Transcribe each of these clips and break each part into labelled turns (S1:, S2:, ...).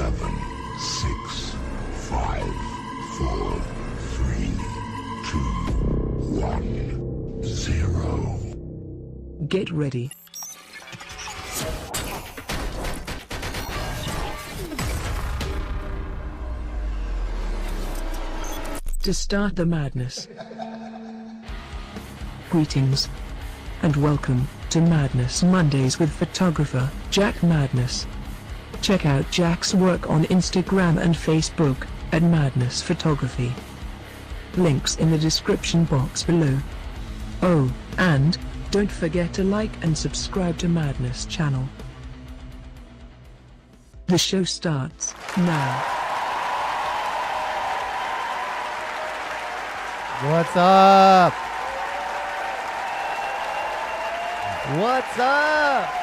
S1: 7, 6, 5, 4, 3, 2, 1, 0.
S2: Get ready. To start the madness. Greetings. And welcome to Madnezz Mondays with photographer Jack Madnezz. Check out Jack's work on Instagram and Facebook at Madnezz Photography. Links in the description box below. Oh, and don't forget to like and subscribe to Madnezz channel. The show starts now.
S3: What's up? What's up?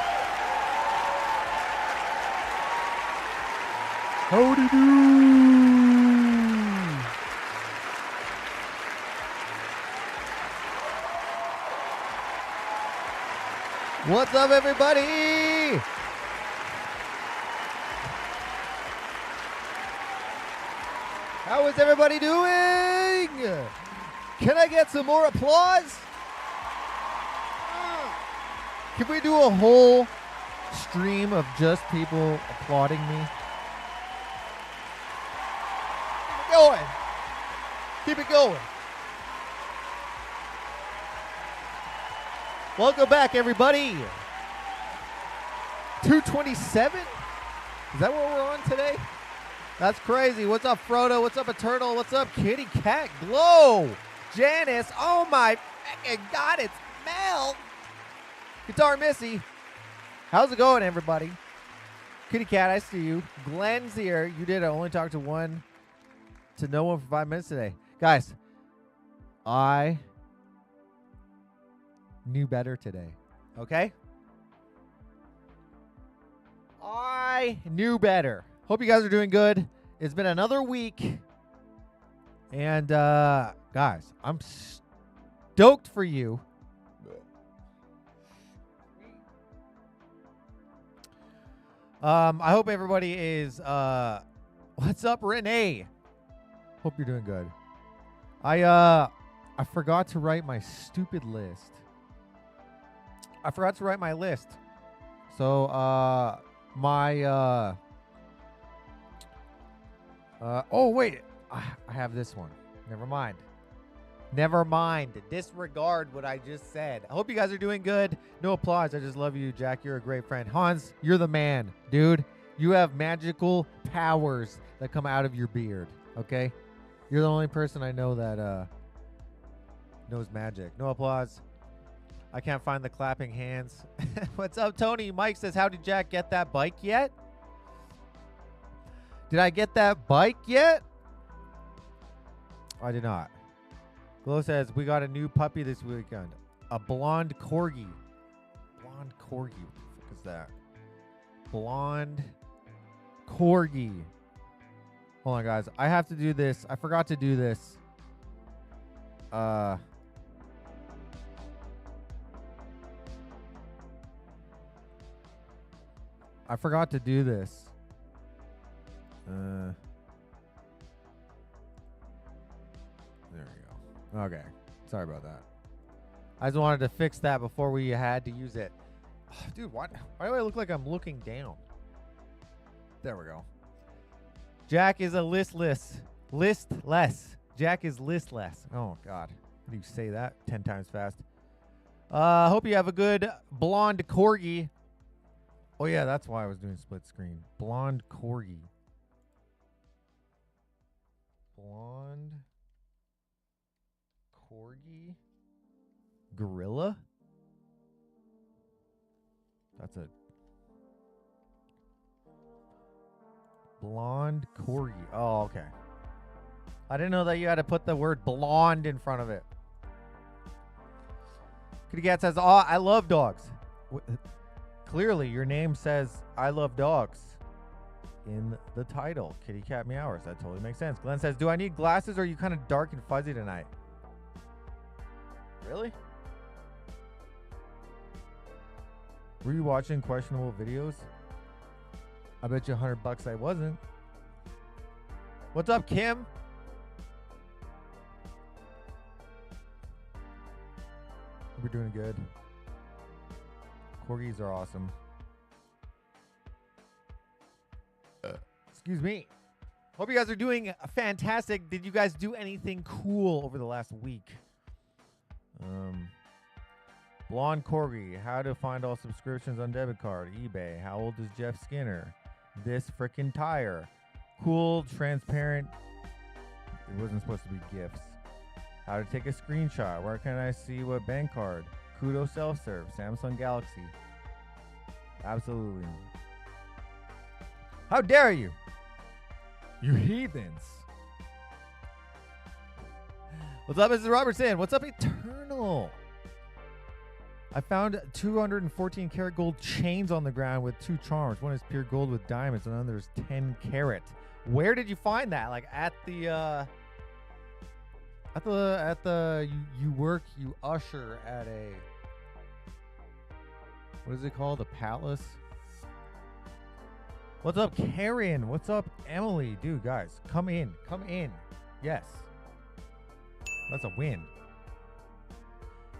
S3: Howdy do? What's up, everybody? How is everybody doing? Can I get some more applause? Can we do a whole stream of just people applauding me? Keep it going. Keep it going. Welcome back, everybody. 227? Is that what we're on today? That's crazy. What's up, Frodo? What's up, Eternal? What's up, Kitty Cat Glow? Janice, oh my God, it's Mel. Guitar Missy, how's it going, everybody? Kitty Cat, I see you. Glenn's here. You did only talk to no one for 5 minutes today. Guys, I knew better today, okay? I knew better. Hope you guys are doing good. It's been another week. And, guys, I'm stoked for you. I hope everybody is, what's up, Renee? Hope you're doing good. I forgot to write my stupid list. I forgot to write my list. So, oh, wait. I have this one. Never mind. Never mind. Disregard what I just said. I hope you guys are doing good. No applause. I just love you, Jack. You're a great friend. Hans, you're the man, dude. You have magical powers that come out of your beard, okay? You're the only person I know that knows magic. No applause. I can't find the clapping hands. What's up, Tony? Mike says, how did Jack get that bike yet? Did I get that bike yet? I did not. Glow says, we got a new puppy this weekend. A blonde corgi. Blonde corgi. What the fuck is that? Blonde corgi. Hold on, guys. I have to do this. I forgot to do this. I forgot to do this. There we go. Okay. Sorry about that. I just wanted to fix that before we had to use it. Oh, dude, why do I look like I'm looking down? There we go. Jack is a listless. Jack is listless. Oh, God. How do you say that 10 times fast? Hope you have a good blonde corgi. Oh, yeah, that's why I was doing split screen. Blonde corgi. Blonde corgi gorilla. That's a blonde corgi. Oh, okay. I didn't know that you had to put the word blonde in front of it. Kitty Cat says, oh, I love dogs. Clearly, your name says I love dogs in the title. Kitty Cat Meowers. That totally makes sense. Glenn says, do I need glasses or are you kind of dark and fuzzy tonight? Really? Were you watching questionable videos? I bet you $100 I wasn't. What's up, Kim? We're doing good. Corgis are awesome. Excuse me. Hope you guys are doing fantastic. Did you guys do anything cool over the last week? Blonde Corgi. How to find all subscriptions on debit card. eBay. How old is Jeff Skinner? This frickin' tire. Cool, transparent. It wasn't supposed to be gifts. How to take a screenshot. Where can I see what bank card? Kudo self-serve. Samsung Galaxy. Absolutely. How dare you? You heathens. What's up, Mrs. Robertson? What's up, Eternal? I found 214 karat gold chains on the ground with 2 charms. One is pure gold with diamonds, and another is 10 karat. Where did you find that? Like at the you usher at a, what is it called? A palace? What's up, Karen? What's up, Emily? Dude, guys, come in. Come in. Yes. That's a win.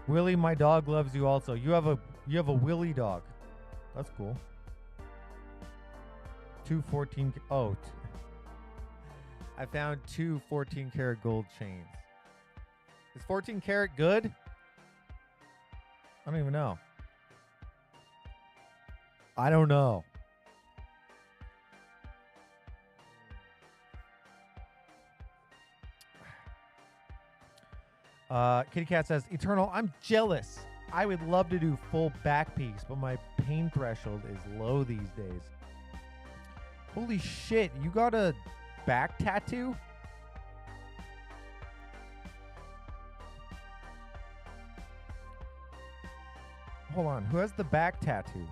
S3: Willie, my dog loves you also. You have a Willie dog. That's cool. 214. Oh. I found 2 14 karat gold chains. Is 14 karat good? I don't even know. I don't know. Kitty Cat says, Eternal, I'm jealous. I would love to do full back piece, but my pain threshold is low these days. Holy shit, you got a back tattoo? Hold on, who has the back tattoo?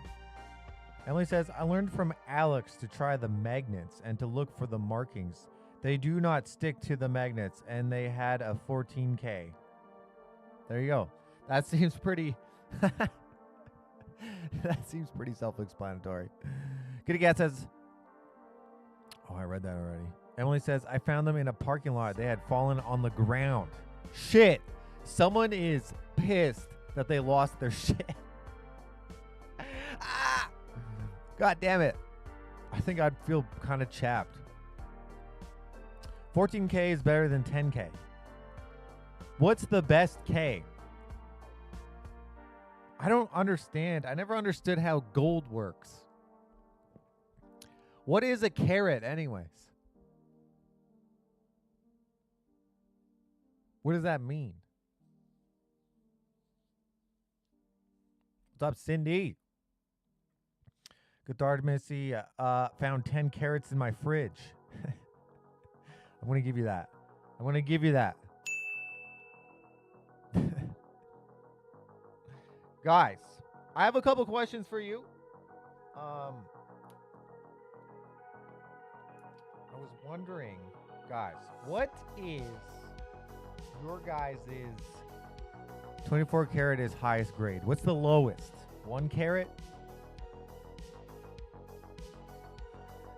S3: Emily says, I learned from Alex to try the magnets and to look for the markings. They do not stick to the magnets, and they had a 14K. There you go. That seems pretty... that seems pretty self-explanatory. Kitty Cat says... Oh, I read that already. Emily says, I found them in a parking lot. They had fallen on the ground. Shit. Someone is pissed that they lost their shit. Ah! God damn it. I think I'd feel kind of chapped. 14K is better than 10K. What's the best K? I don't understand. I never understood how gold works. What is a carat anyways? What does that mean? What's up, Cindy? Good Dard Missy. Found 10 carats in my fridge. I'm going to give you that. I'm going to give you that. Guys, I have a couple questions for you. I was wondering, guys, what is your guys' 24 karat is highest grade? What's the lowest? 1 carat?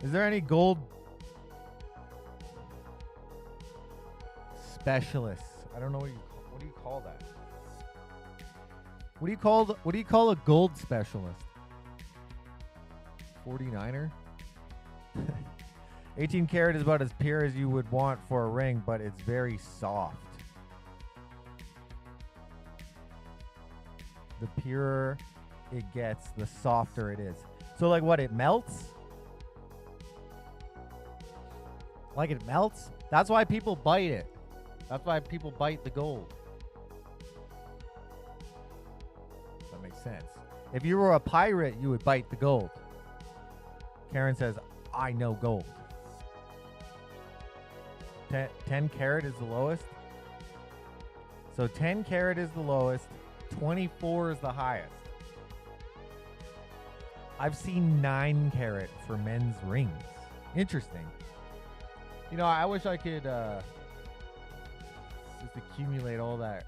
S3: Is there any gold specialists? I don't know what do you call that? What do you call a gold specialist? 49er? 18 karat is about as pure as you would want for a ring, but it's very soft. The purer it gets, the softer it is. So like what, it melts? Like it melts? That's why people bite it. That's why people bite the gold. That makes sense. If you were a pirate, you would bite the gold. Karen says, I know gold. 10 karat is the lowest. So 10 karat is the lowest. 24 is the highest. I've seen 9 karat for men's rings. Interesting. You know, I wish I could just accumulate all that.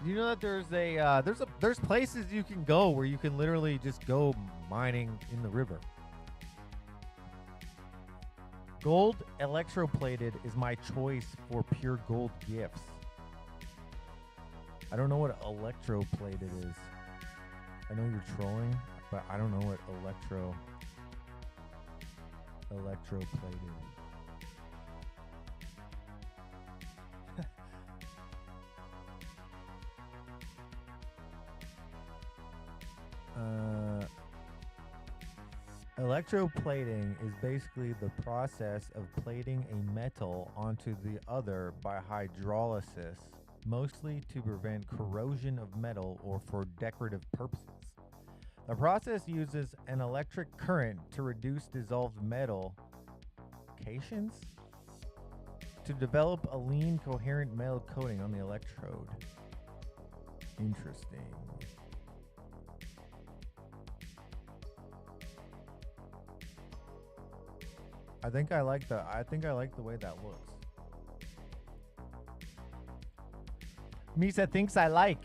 S3: You know that there's places you can go where you can literally just go mining in the river. Gold electroplated is my choice for pure gold gifts. I don't know what electroplated is. I know you're trolling, but I don't know what electroplated. Electroplating is basically the process of plating a metal onto the other by hydrolysis, mostly to prevent corrosion of metal or for decorative purposes. The process uses an electric current to reduce dissolved metal cations to develop a lean, coherent metal coating on the electrode. Interesting. I think I like the way that looks. Misa thinks I like.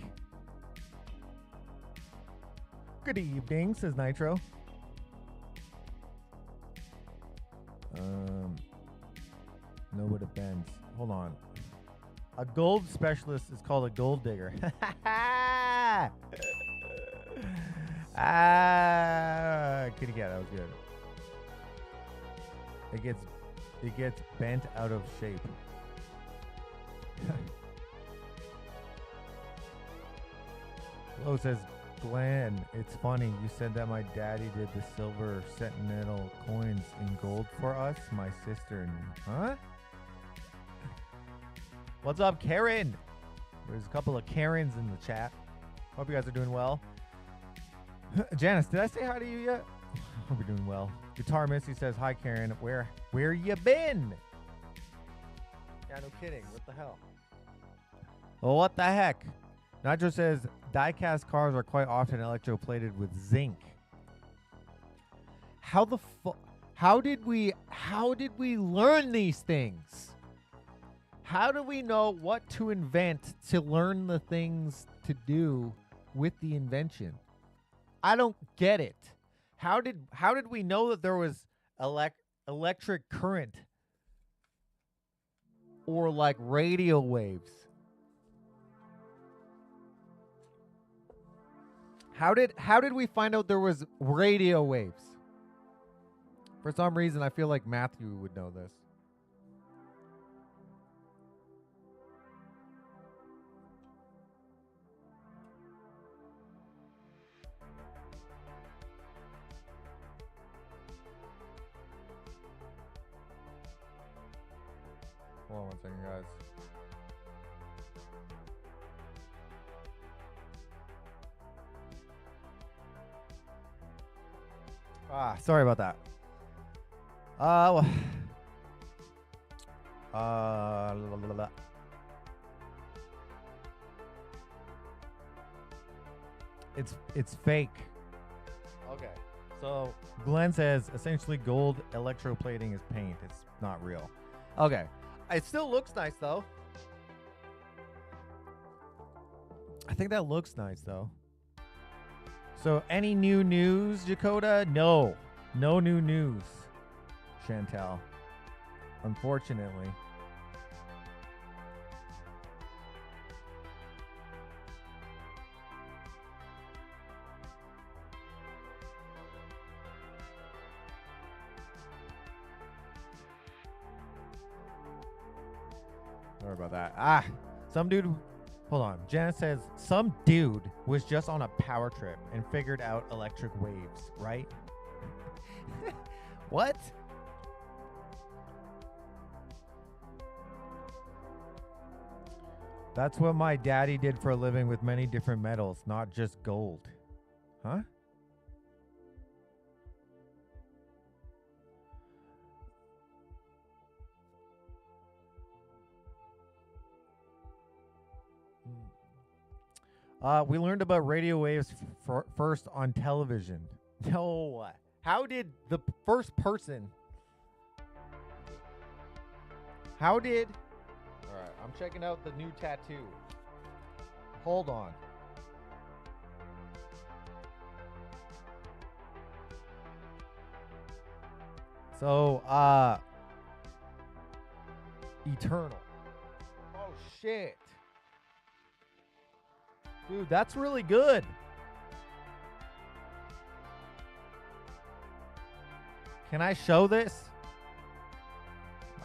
S3: Good evening, says Nitro. No, but it bends. Hold on. A gold specialist is called a gold digger. Kitty cat, that was good. It gets bent out of shape. Lo says, Glenn, it's funny. You said that my daddy did the silver sentinel coins in gold for us, my sister and me. Huh? What's up, Karen? There's a couple of Karens in the chat. Hope you guys are doing well. Janice, did I say hi to you yet? Hope you're doing well. Guitar Missy says, hi, Karen. Where you been? Yeah, no kidding. What the hell? Well, what the heck? Nitro says, die-cast cars are quite often electroplated with zinc. How did we learn these things? How do we know what to invent to learn the things to do with the invention? I don't get it. How did we know that there was electric current or like radio waves? How did we find out there was radio waves? For some reason, I feel like Matthew would know this. Hold on one second, guys. Sorry about that. It's fake. Okay. So Glenn says essentially gold electroplating is paint. It's not real. Okay. It still looks nice though. I think that looks nice though. So any new news, Jakota? No. No new news, Chantel. Unfortunately. Sorry about that. Some dude... Hold on. Janet says, some dude was just on a power trip and figured out electric waves, right? What? That's what my daddy did for a living with many different metals, not just gold. Huh? We learned about radio waves first on television. No. How did the first person... All right, I'm checking out the new tattoo. Hold on. So, Eternal. Oh, shit. Dude, that's really good. Can I show this?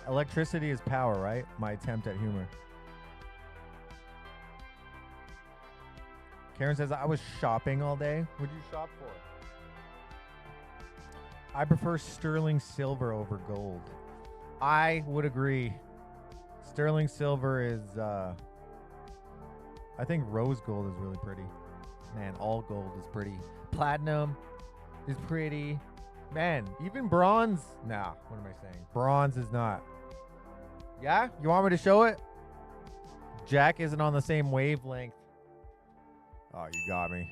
S3: Electricity is power, right? My attempt at humor. Karen says, I was shopping all day. What'd you shop for? I prefer sterling silver over gold. I would agree. Sterling silver is, I think rose gold is really pretty. Man, all gold is pretty. Platinum is pretty. Man, even bronze. Nah, what am I saying? Bronze is not. Yeah? You want me to show it? Jack isn't on the same wavelength. Oh, you got me.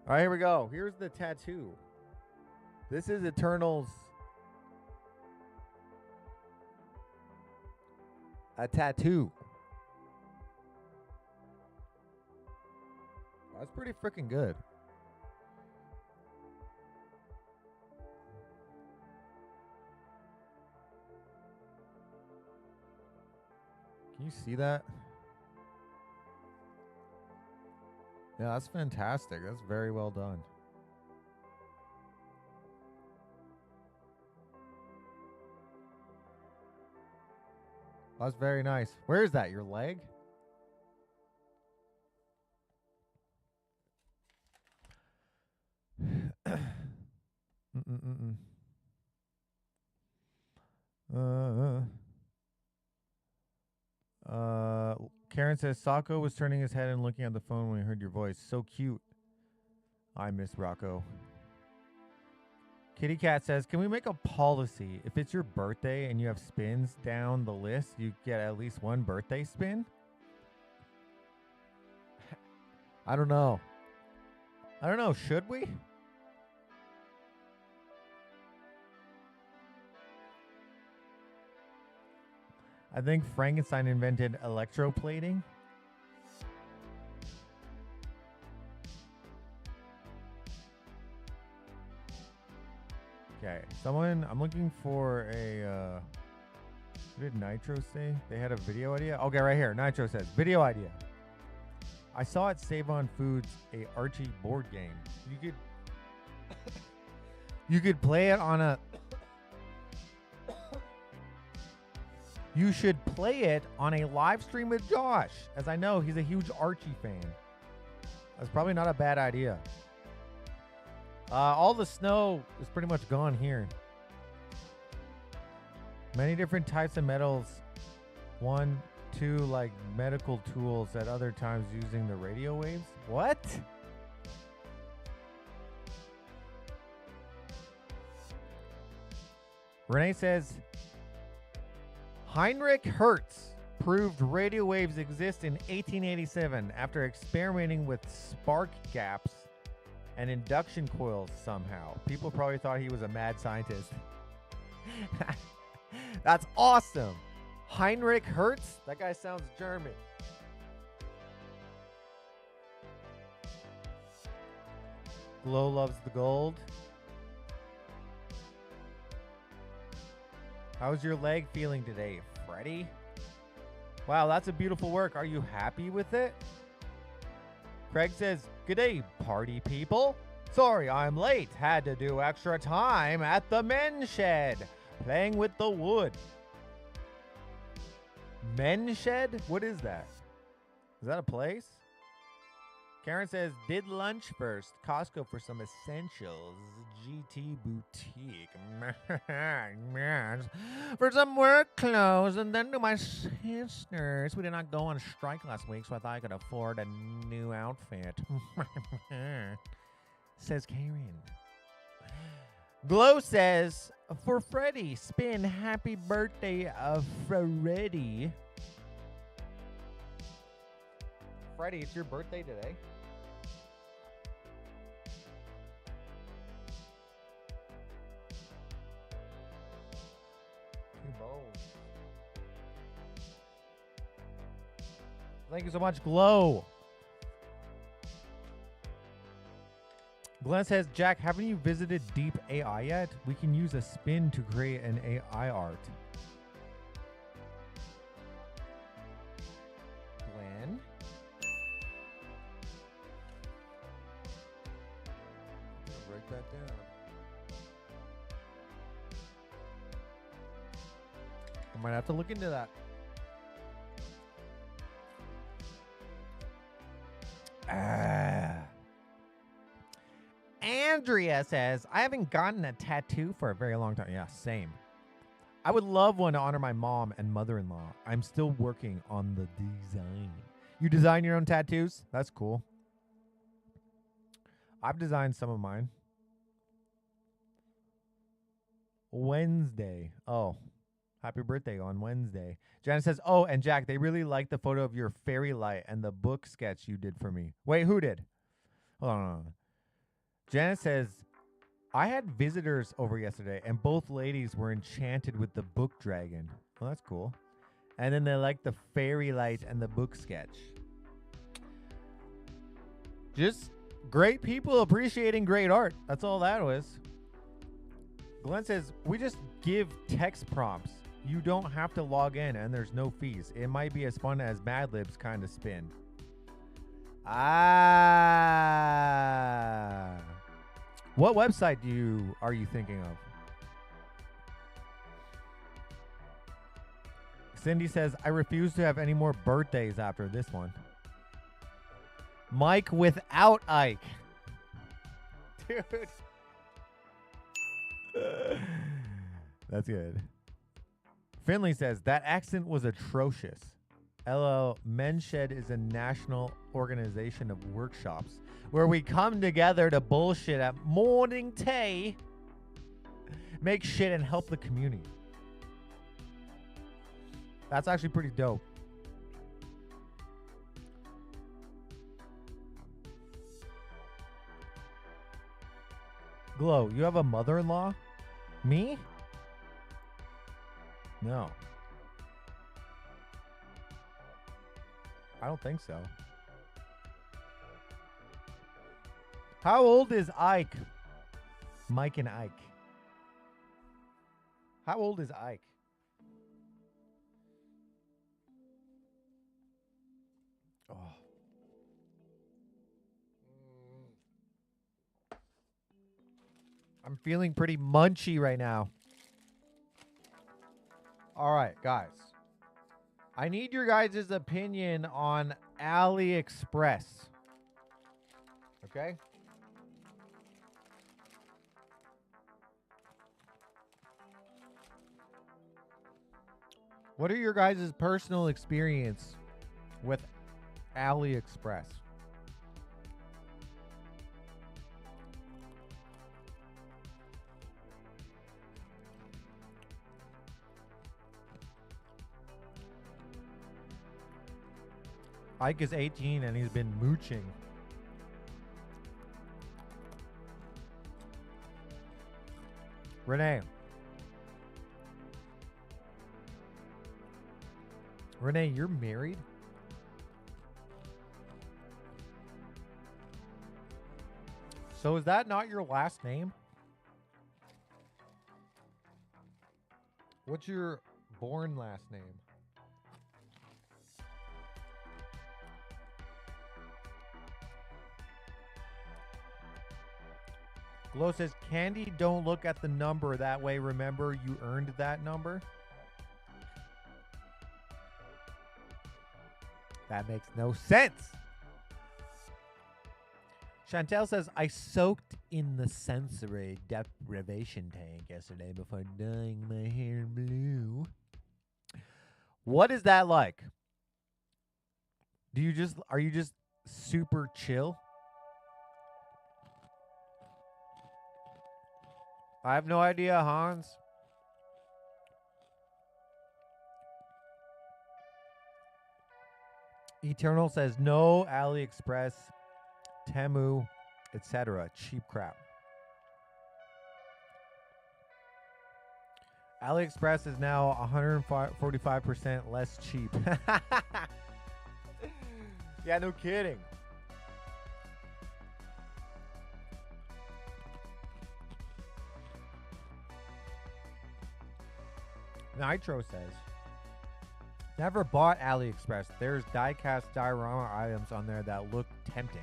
S3: All right, here we go. Here's the tattoo. This is Eternal's. A tattoo. That's pretty freaking good. Can you see that? Yeah, that's fantastic. That's very well done. That's very nice. Where is that? Your leg? Karen says Sako was turning his head and looking at the phone when he heard your voice. So cute. I miss Rocco. Kitty Cat says, can we make a policy? If it's your birthday and you have spins down the list, you get at least one birthday spin? I don't know. Should we? I think Frankenstein invented electroplating. Okay, I'm looking for a, what did Nitro say? They had a video idea? Okay, right here. Nitro says, video idea. I saw at Save On Foods a Archie board game. You could play it on a... You should play it on a live stream with Josh, as I know he's a huge Archie fan. That's probably not a bad idea. All the snow is pretty much gone here. Many different types of metals. 1, 2, like medical tools at other times using the radio waves. What? Renee says, Heinrich Hertz proved radio waves exist in 1887 after experimenting with spark gaps and induction coils somehow. People probably thought he was a mad scientist. That's awesome. Heinrich Hertz? That guy sounds German. Glow loves the gold. How's your leg feeling today, Freddy? Wow, that's a beautiful work. Are you happy with it? Craig says, good day, party people. Sorry I'm late. Had to do extra time at the men's shed, playing with the wood. Men's shed? What is that? Is that a place? Karen says, did lunch first. Costco for some essentials. GT Boutique. For some work clothes. And then to my sisters. We did not go on strike last week, so I thought I could afford a new outfit. Says Karen. Glow says, for Freddy, spin happy birthday of Freddy. Freddy, it's your birthday today. Thank you so much, Glow. Glenn says, Jack, haven't you visited Deep AI yet? We can use a spin to create an AI art. I might have to look into that. Andrea says, I haven't gotten a tattoo for a very long time. Yeah, same. I would love one to honor my mom and mother-in-law. I'm still working on the design. You design your own tattoos? That's cool. I've designed some of mine. Wednesday. Oh, happy birthday on Wednesday. Janet says, oh, and Jack, they really like the photo of your fairy light and the book sketch you did for me. Wait, who did? Hold on. Janet says, I had visitors over yesterday, and both ladies were enchanted with the book dragon. Well, that's cool. And then they liked the fairy light and the book sketch. Just great people appreciating great art. That's all that was. Glenn says, we just give text prompts. You don't have to log in, and there's no fees. It might be as fun as Mad Libs kind of spin. What website are you thinking of? Cindy says, I refuse to have any more birthdays after this one. Mike without Ike. Dude. That's good. Finley says, that accent was atrocious. LL, Menshed is a national organization of workshops where we come together to bullshit at morning tea, make shit, and help the community. That's actually pretty dope. Glow, you have a mother-in-law? Me? No. I don't think so. How old is Ike? Mike and Ike. How old is Ike? Oh. I'm feeling pretty munchy right now. All right, guys. I need your guys' opinion on AliExpress. Okay? What are your guys' personal experience with AliExpress? Ike is 18 and he's been mooching. Renee. Renee, you're married? So is that not your last name? What's your born last name? Glow says, Candy, don't look at the number that way. Remember, you earned that number. That makes no sense. Chantel says, I soaked in the sensory deprivation tank yesterday before dyeing my hair blue. What is that like? Are you just super chill? I have no idea, Hans. Eternal says no, AliExpress, Temu, etc. Cheap crap. AliExpress is now 145% less cheap. Yeah, no kidding. Nitro says, never bought AliExpress. There's die-cast diorama items on there that look tempting.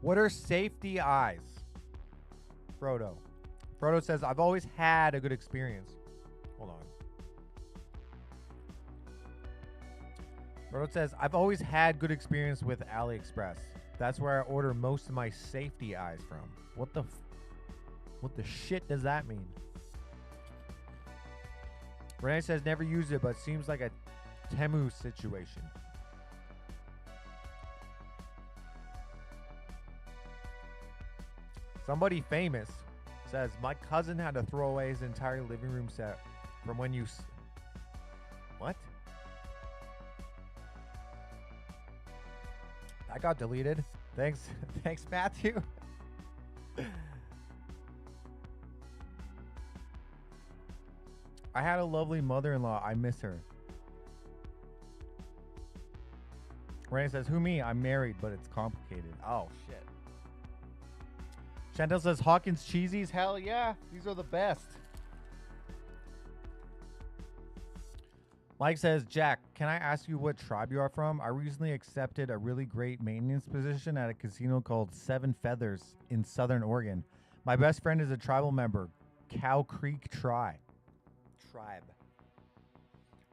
S3: What are safety eyes? Frodo. Frodo says, I've always had a good experience. Hold on. Frodo says, I've always had good experience with AliExpress. That's where I order most of my safety eyes from. What the shit does that mean? Renee says, never used it, but seems like a Temu situation. Somebody famous says, my cousin had to throw away his entire living room set from when you... What? That got deleted. Thanks, thanks, Matthew. I had a lovely mother-in-law. I miss her. Renee says, who me? I'm married, but it's complicated. Oh, shit. Chantel says, Hawkins cheesies? Hell yeah. These are the best. Mike says, Jack, can I ask you what tribe you are from? I recently accepted a really great maintenance position at a casino called Seven Feathers in Southern Oregon. My best friend is a tribal member, Cow Creek Tribe.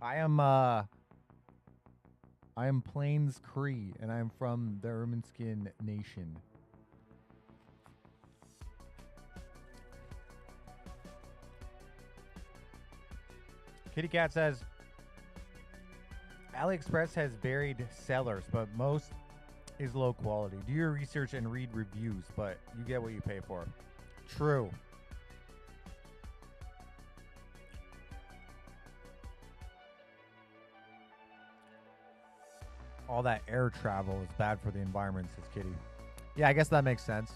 S3: I am Plains Cree, and I am from the Ermineskin Nation. Kitty Cat says, AliExpress has varied sellers, but most is low quality. Do your research and read reviews, but you get what you pay for. True. All that air travel is bad for the environment, says Kitty. Yeah, I guess that makes sense.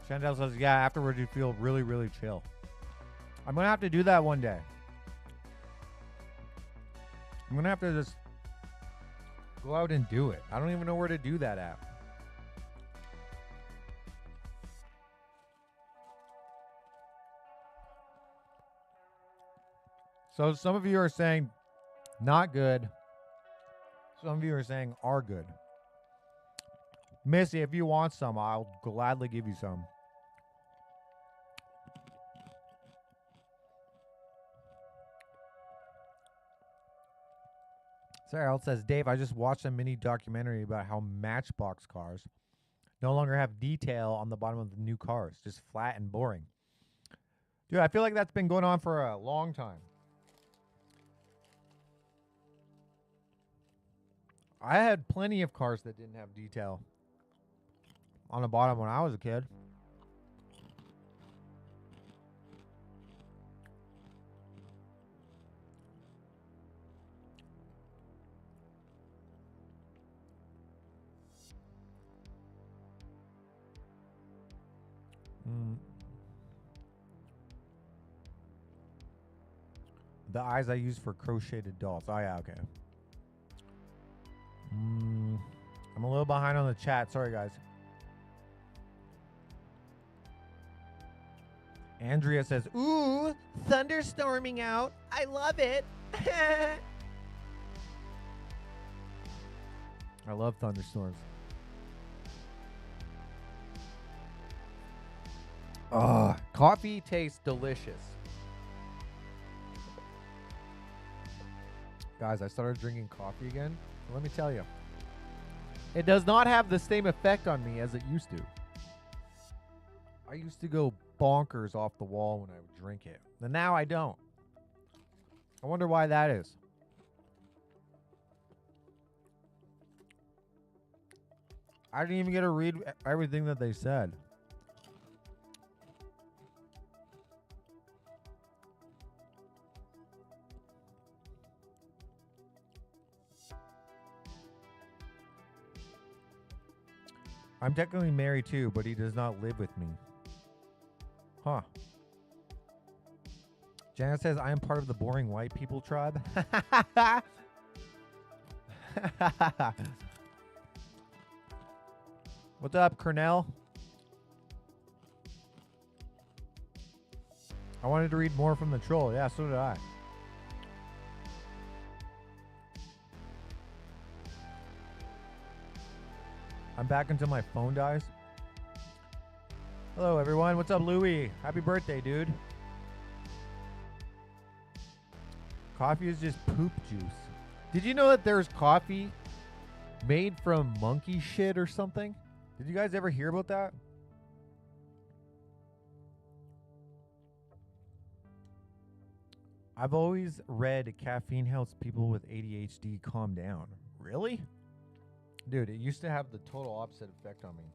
S3: Chantel says, yeah, afterwards you feel really, really chill. I'm going to have to do that one day. I'm going to have to just go out and do it. I don't even know where to do that at. So some of you are saying not good. Some of you are saying are good. Missy, if you want some, I'll gladly give you some. Sarah says, Dave, I just watched a mini documentary about how Matchbox cars no longer have detail on the bottom of the new cars. Just flat and boring. Dude, I feel like that's been going on for a long time. I had plenty of cars that didn't have detail on the bottom when I was a kid. The eyes I use for crocheted dolls. Oh, yeah, okay. I'm a little behind on the chat. Sorry, guys. Andrea says, ooh, thunderstorming out. I love it. I love thunderstorms. Coffee tastes delicious. Guys, I started drinking coffee again. Let me tell you, it does not have the same effect on me as it used to. I used to go bonkers off the wall when I would drink it, and now I don't. I wonder why that is. I didn't even get to read everything that they said. I'm technically married too, but he does not live with me. Huh. Jana says, I am part of the boring white people tribe. What's up, Cornell? I wanted to read more from the troll. Yeah, so did I. I'm back until my phone dies. Hello, everyone. What's up, Louie? Happy birthday, dude. Coffee is just poop juice. Did you know that there's coffee made from monkey shit or something? Did you guys ever hear about that? I've always read caffeine helps people with ADHD calm down. Really? Dude, it used to have the total opposite effect on me.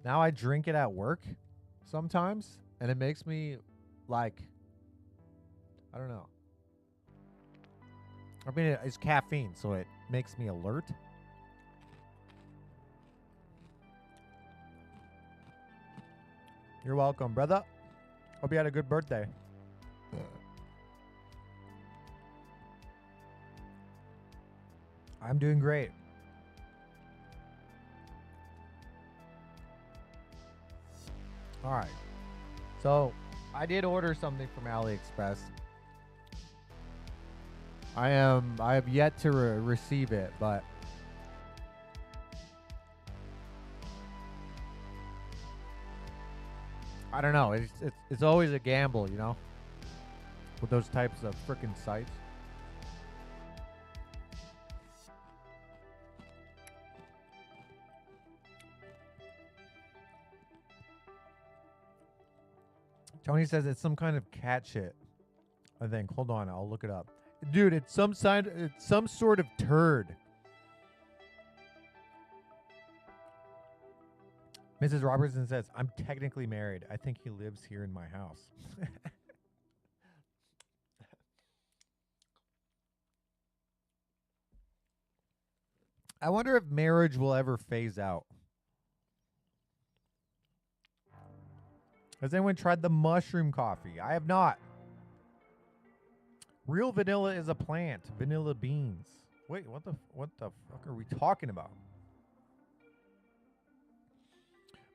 S3: Now I drink it at work sometimes, and it makes me like, I don't know. I mean, it's caffeine, so it makes me alert. You're welcome, brother. Hope you had a good birthday. I'm doing great. All right. So, I did order something from AliExpress. I have yet to receive it, but I don't know. It's always a gamble, you know, with those types of freaking sites. Tony says it's some kind of cat shit, I think. Hold on, I'll look it up. Dude, it's some sort of turd. Mrs. Robertson says, I'm technically married. I think he lives here in my house. I wonder if marriage will ever phase out. Has anyone tried the mushroom coffee? I have not. Real vanilla is a plant. Vanilla beans. Wait, what the fuck are we talking about?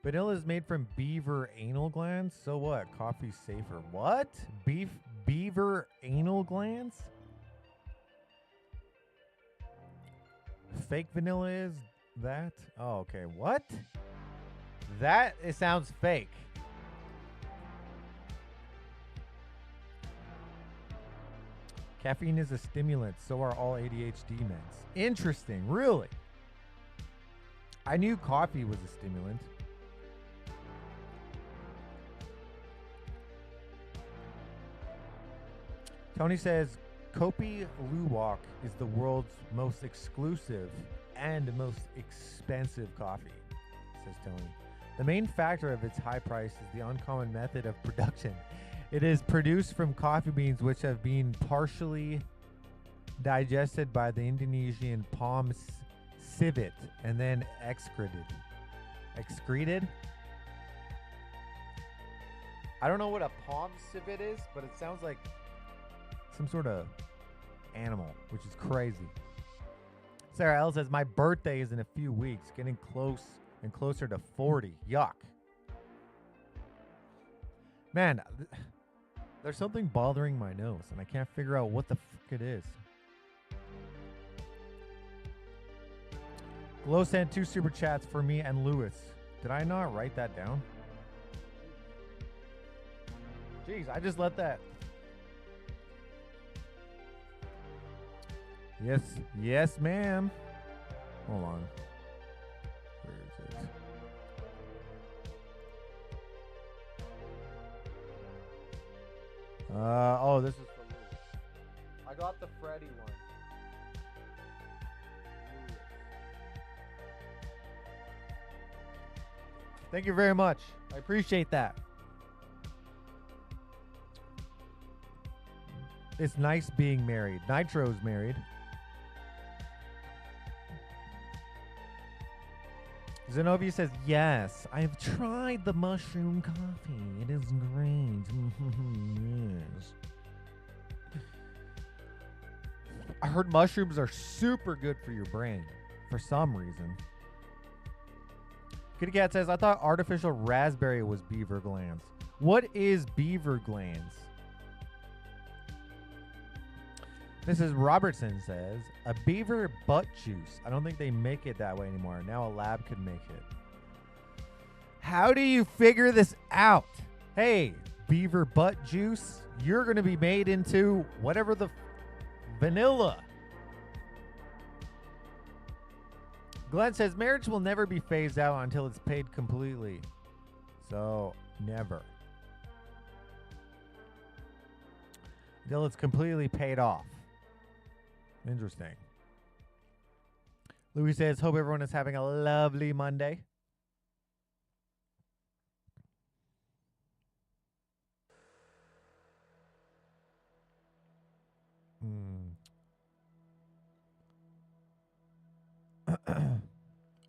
S3: Vanilla is made from beaver anal glands. So what? Coffee's safer. What? Beaver anal glands? Fake vanilla is that? Oh, okay. What? It sounds fake. Caffeine is a stimulant, so are all ADHD meds. Interesting, really? I knew coffee was a stimulant. Tony says, Kopi Luwak is the world's most exclusive and most expensive coffee, says Tony. The main factor of its high price is the uncommon method of production. It is produced from coffee beans which have been partially digested by the Indonesian palm civet and then excreted. Excreted? I don't know what a palm civet is, but it sounds like some sort of animal, which is crazy. Sarah L says, my birthday is in a few weeks, getting close and closer to 40. Yuck. Man, there's something bothering my nose, and I can't figure out what the fuck it is. Glow sent 2 super chats for me and Lewis. Did I not write that down? Jeez, I just let that. Yes, ma'am. Hold on. Where is it? Oh, this is for Lewis. I got the Freddy one. Lewis. Thank you very much. I appreciate that. It's nice being married. Nitro's married. Zenobia says, yes, I have tried the mushroom coffee. It is great. Yes. I heard mushrooms are super good for your brain for some reason. Kitty Cat says, I thought artificial raspberry was beaver glands. What is beaver glands? Mrs. Robertson says, a beaver butt juice. I don't think they make it that way anymore. Now a lab could make it. How do you figure this out? Hey, beaver butt juice, you're going to be made into whatever the vanilla. Glenn says marriage will never be phased out until it's paid completely. So, never. Until it's completely paid off. Interesting. Louis says, hope everyone is having a lovely Monday.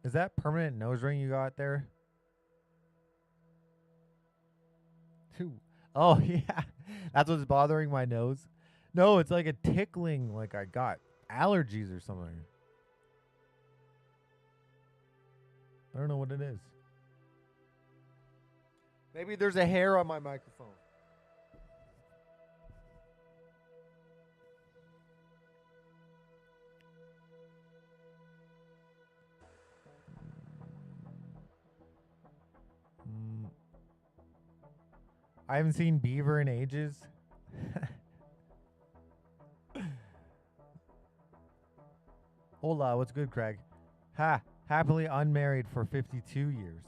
S3: Is that permanent nose ring you got there? Oh, yeah. That's what's bothering my nose. No, it's like a tickling, like I got allergies or something. I don't know what it is. Maybe there's a hair on my microphone. I haven't seen Beaver in ages. Hola, what's good, Craig? Happily unmarried for 52 years.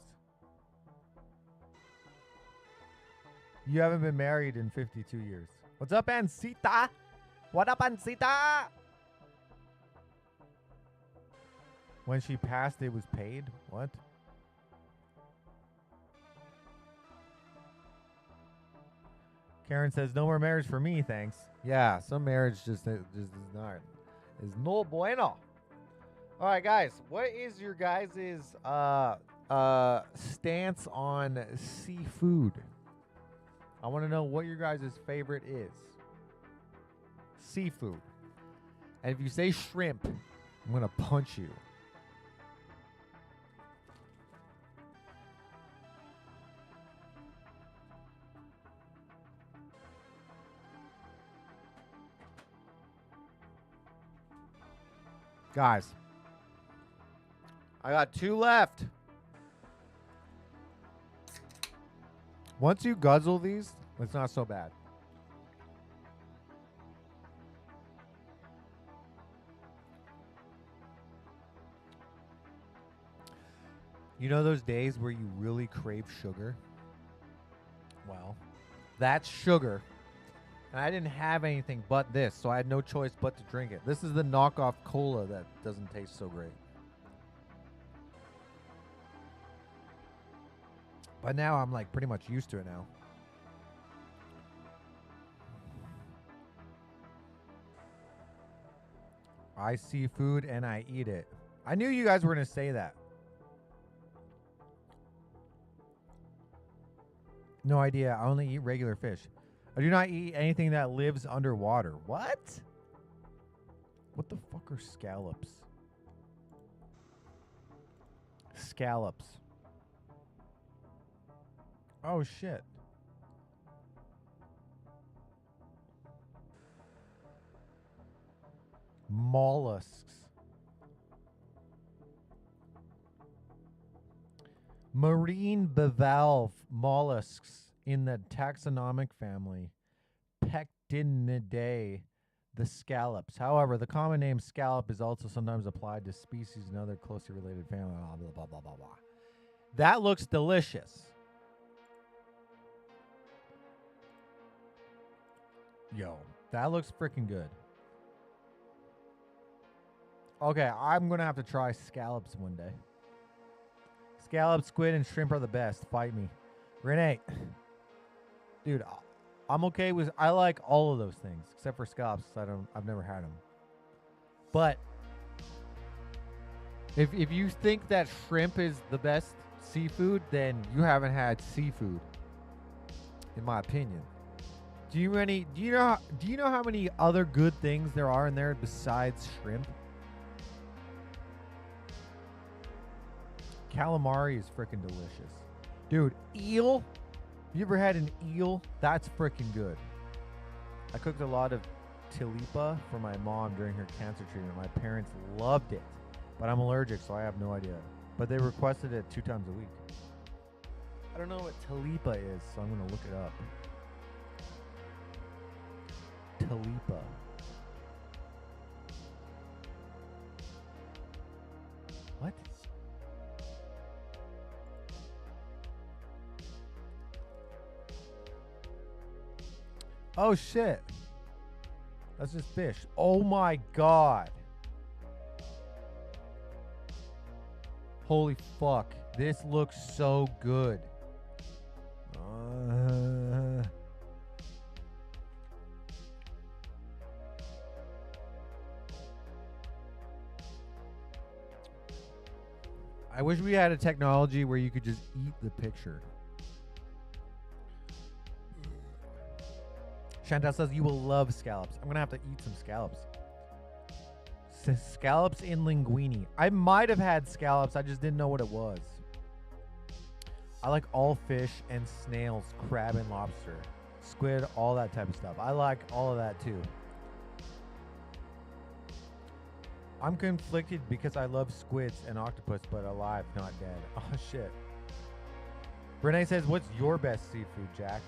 S3: You haven't been married in 52 years. What's up, Ancita? What up, Ancita? When she passed, it was paid? What? Karen says, no more marriage for me, thanks. Yeah, some marriage just is no bueno. All right, guys, what is your guys' stance on seafood? I want to know what your guys' favorite is. Seafood. And if you say shrimp, I'm going to punch you. Guys, I got 2 left. Once you guzzle these, it's not so bad. You know those days where you really crave sugar? Well, that's sugar. And I didn't have anything but this, so I had no choice but to drink it. This is the knockoff cola that doesn't taste so great. But now I'm like pretty much used to it now. I see food and I eat it. I knew you guys were going to say that. No idea. I only eat regular fish. I do not eat anything that lives underwater. What? What the fuck are scallops? Scallops. Oh, shit. Mollusks. Marine bivalve mollusks in the taxonomic family Pectinidae, the scallops. However, the common name scallop is also sometimes applied to species in other closely related family. Blah, blah, blah, blah, blah, blah. That looks delicious. Yo, that looks freaking good. Okay, I'm going to have to try scallops one day. Scallop, squid, and shrimp are the best. Fight me. Renee. Dude, I'm okay with... I like all of those things, except for scallops. I've never had them. But if you think that shrimp is the best seafood, then you haven't had seafood, in my opinion. Do you know how many other good things there are in there besides shrimp? Calamari is freaking delicious. Dude, eel? You ever had an eel? That's freaking good. I cooked a lot of tilipa for my mom during her cancer treatment. My parents loved it, but I'm allergic, so I have no idea. But they requested it 2 times a week. I don't know what Talipa is, so I'm going to look it up. Talipa. What? Oh, shit. That's just fish. Oh, my God. Holy fuck. This looks so good. I wish we had a technology where you could just eat the picture. Chantal says you will love scallops. I'm going to have to eat some scallops. Scallops in linguine. I might have had scallops. I just didn't know what it was. I like all fish and snails, crab and lobster, squid, all that type of stuff. I like all of that too. I'm conflicted because I love squids and octopus, but alive, not dead. Oh, shit. Renee says, what's your best seafood, Jack?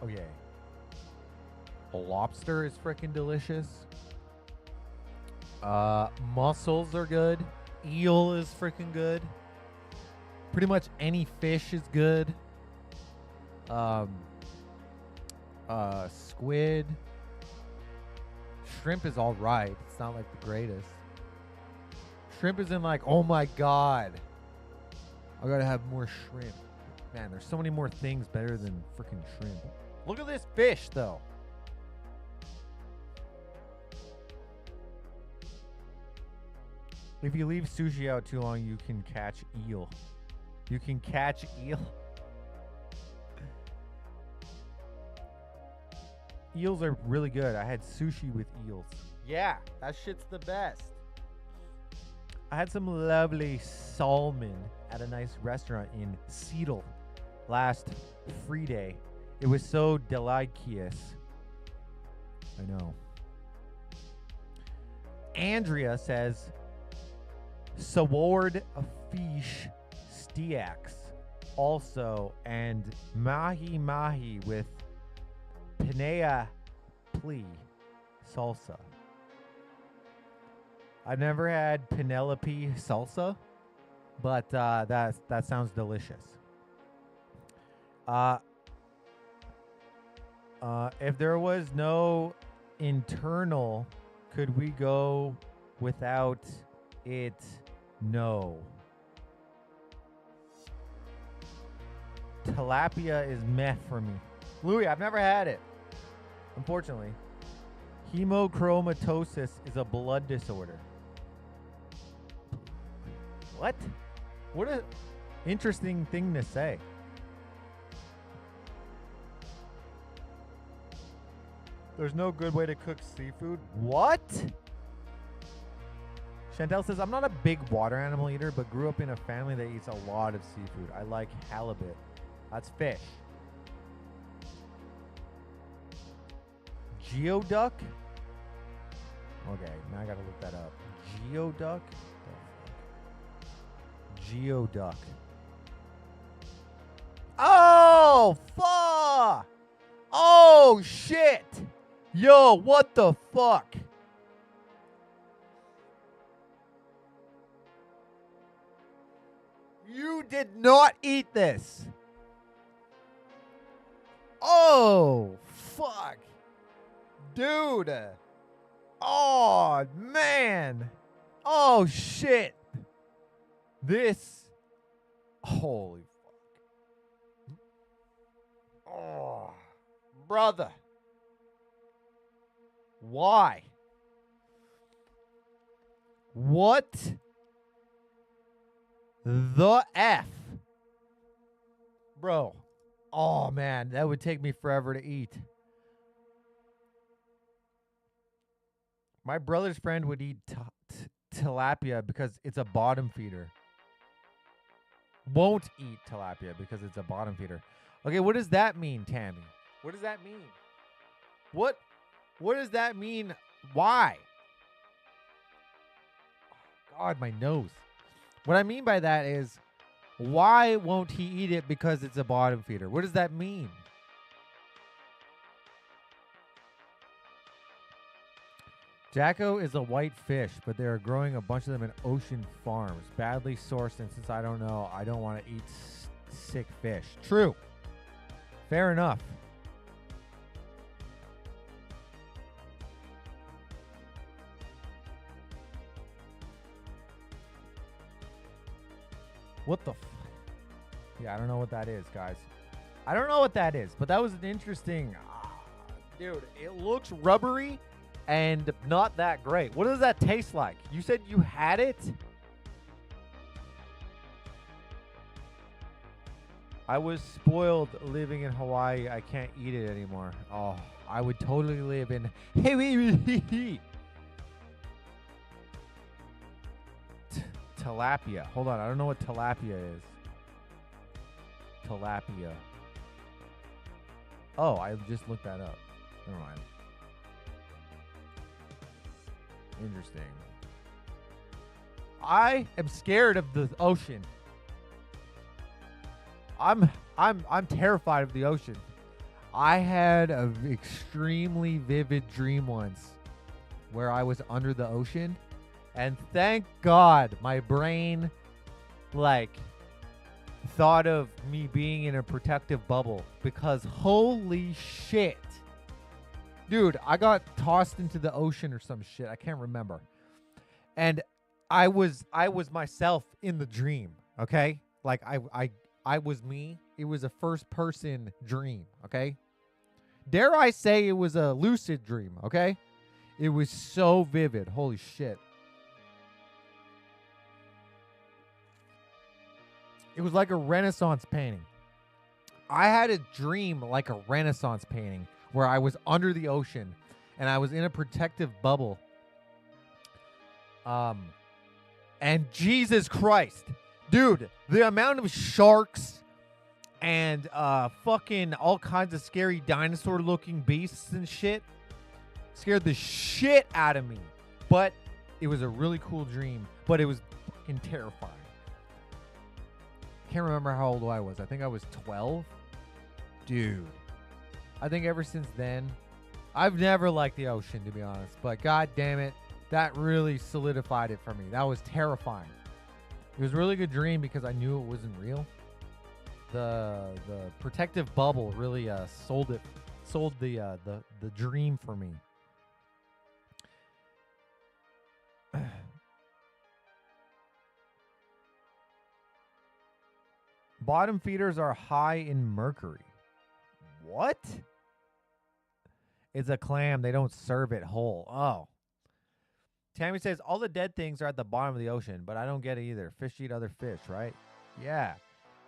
S3: Okay. Lobster is freaking delicious. Mussels are good. Eel is freaking good. Pretty much any fish is good. Squid. Shrimp is all right. It's not like the greatest. Shrimp isn't like, oh my God, I gotta have more shrimp. Man, there's so many more things better than freaking shrimp. Look at this fish, though. If you leave sushi out too long, you can catch eel. You can catch eel. Eels are really good. I had sushi with eels. Yeah, that shit's the best. I had some lovely salmon at a nice restaurant in Seattle last Friday. It was so delicious. I know. Andrea says, Sword fish steaks also, and mahi mahi with Pinea Plea salsa. I've never had Penelope salsa, but that sounds delicious. If there was no internal, could we go without it? No. Tilapia is meh for me. Louis, I've never had it. Unfortunately. Hemochromatosis is a blood disorder. What? What an interesting thing to say. There's no good way to cook seafood. What? Chantel says, I'm not a big water animal eater, but grew up in a family that eats a lot of seafood. I like halibut. That's fish. Geoduck? Okay, now I gotta look that up. Geoduck? Geoduck. Oh, fuck! Oh, shit! Yo, what the fuck? You did not eat this. Oh, fuck. Dude. Oh, man. Oh, shit. This. Holy fuck. Oh, brother. Why? What the F? Bro. Oh, man. That would take me forever to eat. My brother's friend would eat tilapia because it's a bottom feeder. Won't eat tilapia because it's a bottom feeder. Okay, what does that mean, Tammy? What does that mean? What does that mean? Why? Oh, God, my nose. What I mean by that is Why won't he eat it? Because it's a bottom feeder. What does that mean? Jacko is a white fish, but they are growing a bunch of them in ocean farms. Badly sourced, and since I don't know, I don't want to eat sick fish. True. Fair enough. What the f... Yeah, I don't know what that is, guys. I don't know what that is, but that was an interesting... dude, it looks rubbery and not that great. What does that taste like? You said you had it? I was spoiled living in Hawaii. I can't eat it anymore. Oh, I would totally live in... tilapia. Hold on. I don't know what tilapia is. Tilapia. Oh, I just looked that up. Never mind. Interesting. I am scared of the ocean. I'm terrified of the ocean. I had an extremely vivid dream once where I was under the ocean, and thank God my brain thought of me being in a protective bubble, because holy shit. Dude, I got tossed into the ocean or some shit. I can't remember. And I was myself in the dream, okay? Like I was me. It was a first person dream, okay? Dare I say it was a lucid dream, okay? It was so vivid. Holy shit. It was like a Renaissance painting. I had a dream like a Renaissance painting where I was under the ocean and I was in a protective bubble. And Jesus Christ, dude, the amount of sharks and fucking all kinds of scary dinosaur looking beasts and shit scared the shit out of me. But it was a really cool dream, but it was fucking terrifying. Can't remember how old I was. I think I was 12. Dude, I think ever since then, I've never liked the ocean, to be honest. But god damn it, that really solidified it for me. That was terrifying. It was a really good dream because I knew it wasn't real. The protective bubble really sold the dream for me. Bottom feeders are high in mercury. What? It's a clam. They don't serve it whole. Oh. Tammy says, all the dead things are at the bottom of the ocean, but I don't get it either. Fish eat other fish, right? Yeah.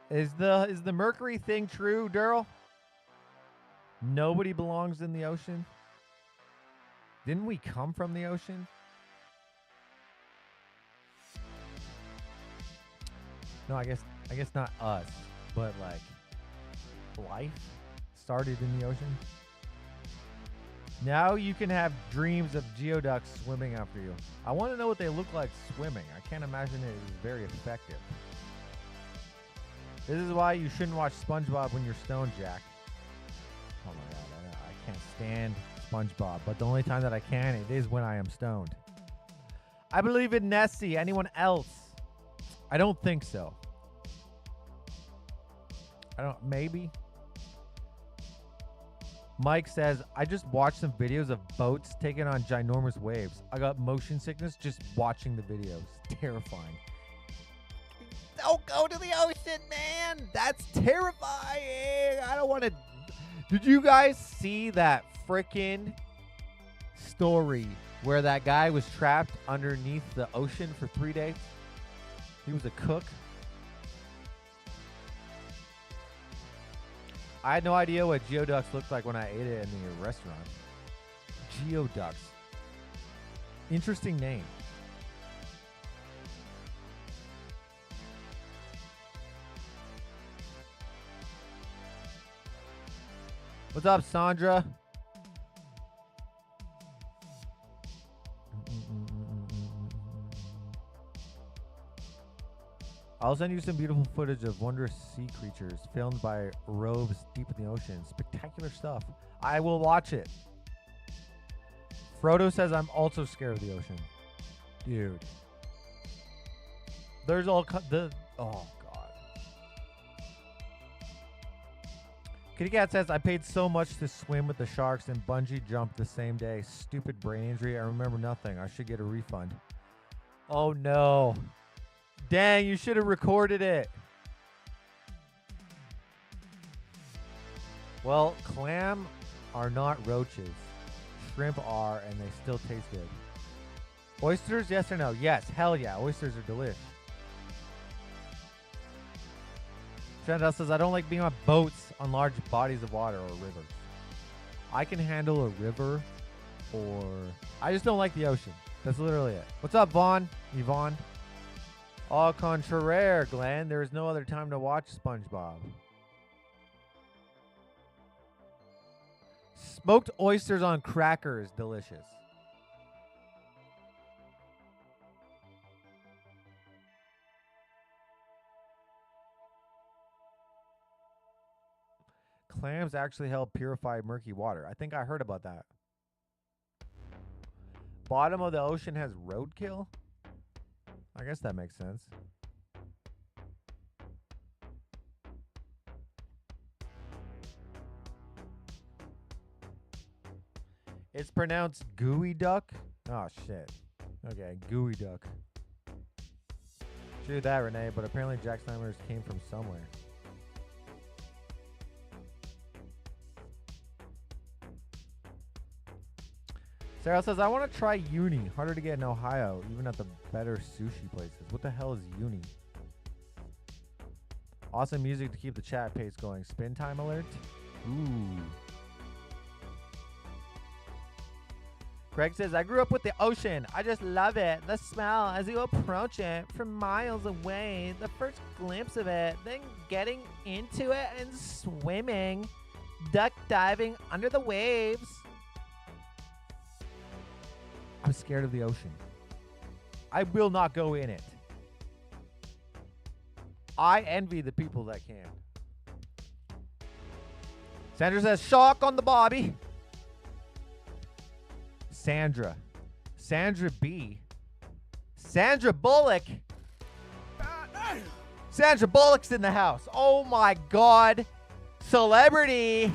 S3: Is the mercury thing true, Daryl? Nobody belongs in the ocean? Didn't we come from the ocean? No, I guess not us, but like life started in the ocean. Now you can have dreams of geoducks swimming after you. I want to know what they look like swimming. I can't imagine it is very effective. This is why you shouldn't watch SpongeBob when you're stoned, Jack. Oh my god, I can't stand SpongeBob, but the only time that I can, it is when I am stoned. I believe in Nessie. Anyone else? I don't think so. Maybe. Mike says, I just watched some videos of boats taking on ginormous waves. I got motion sickness just watching the videos. Terrifying. Don't go to the ocean, man. That's terrifying. I don't want to. Did you guys see that frickin' story where that guy was trapped underneath the ocean for 3 days? He was a cook. I had no idea what geoducks looked like when I ate it in the restaurant. Geoducks. Interesting name. What's up, Sandra? I'll send you some beautiful footage of wondrous sea creatures filmed by roves deep in the ocean. Spectacular stuff. I will watch it. Frodo says I'm also scared of the ocean. Dude. There's all oh god. Kitty Cat says I paid so much to swim with the sharks and bungee jumped the same day. Stupid brain injury. I remember nothing. I should get a refund. Oh no. Dang, you should have recorded it. Well, clam are not roaches. Shrimp are, and they still taste good. Oysters, yes or no? Yes, hell yeah. Oysters are delish. Chantal says, I don't like being on boats on large bodies of water or rivers. I can handle a river or... I just don't like the ocean. That's literally it. What's up, Vaughn? Yvonne? Au contraire, Glenn. There is no other time to watch SpongeBob. Smoked oysters on crackers, delicious. Clams actually help purify murky water. I think I heard about that. Bottom of the ocean has roadkill? I guess that makes sense. It's pronounced gooey duck. Oh, shit. Okay, gooey duck. True that, Renee, but apparently Jack Snyder's came from somewhere. Sarah says, I want to try uni. Harder to get in Ohio, even at the better sushi places. What the hell is uni? Awesome music to keep the chat pace going. Spin time alert. Ooh. Craig says, I grew up with the ocean. I just love it. The smell as you approach it from miles away. The first glimpse of it. Then getting into it and swimming. Duck diving under the waves. I'm scared of the ocean. I will not go in it. I envy the people that can. Sandra says, shock on the Bobby. Sandra. Sandra B. Sandra Bullock. Sandra Bullock's in the house. Oh my God. Celebrity.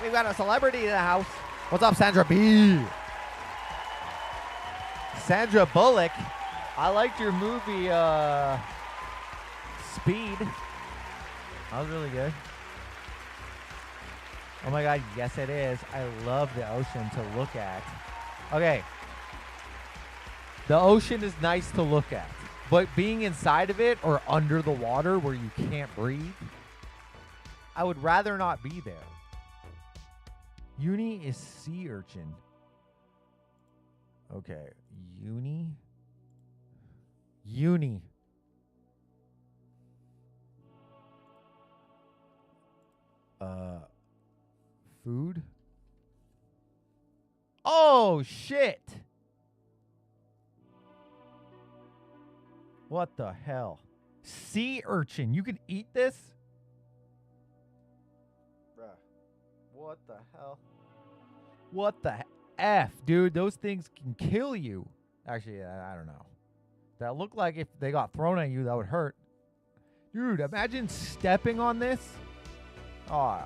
S3: We've got a celebrity in the house. What's up, Sandra B? Sandra Bullock. I liked your movie, Speed. That was really good. Oh my God, yes it is. I love the ocean to look at. Okay. The ocean is nice to look at. But being inside of it or under the water where you can't breathe, I would rather not be there. Uni is sea urchin. Okay. Uni. Food? Oh, shit. What the hell? Sea urchin. You can eat this? Bruh. What the hell? What the F, dude? Those things can kill you. Actually, I don't know. That looked like if they got thrown at you, that would hurt. Dude, imagine stepping on this. Oh.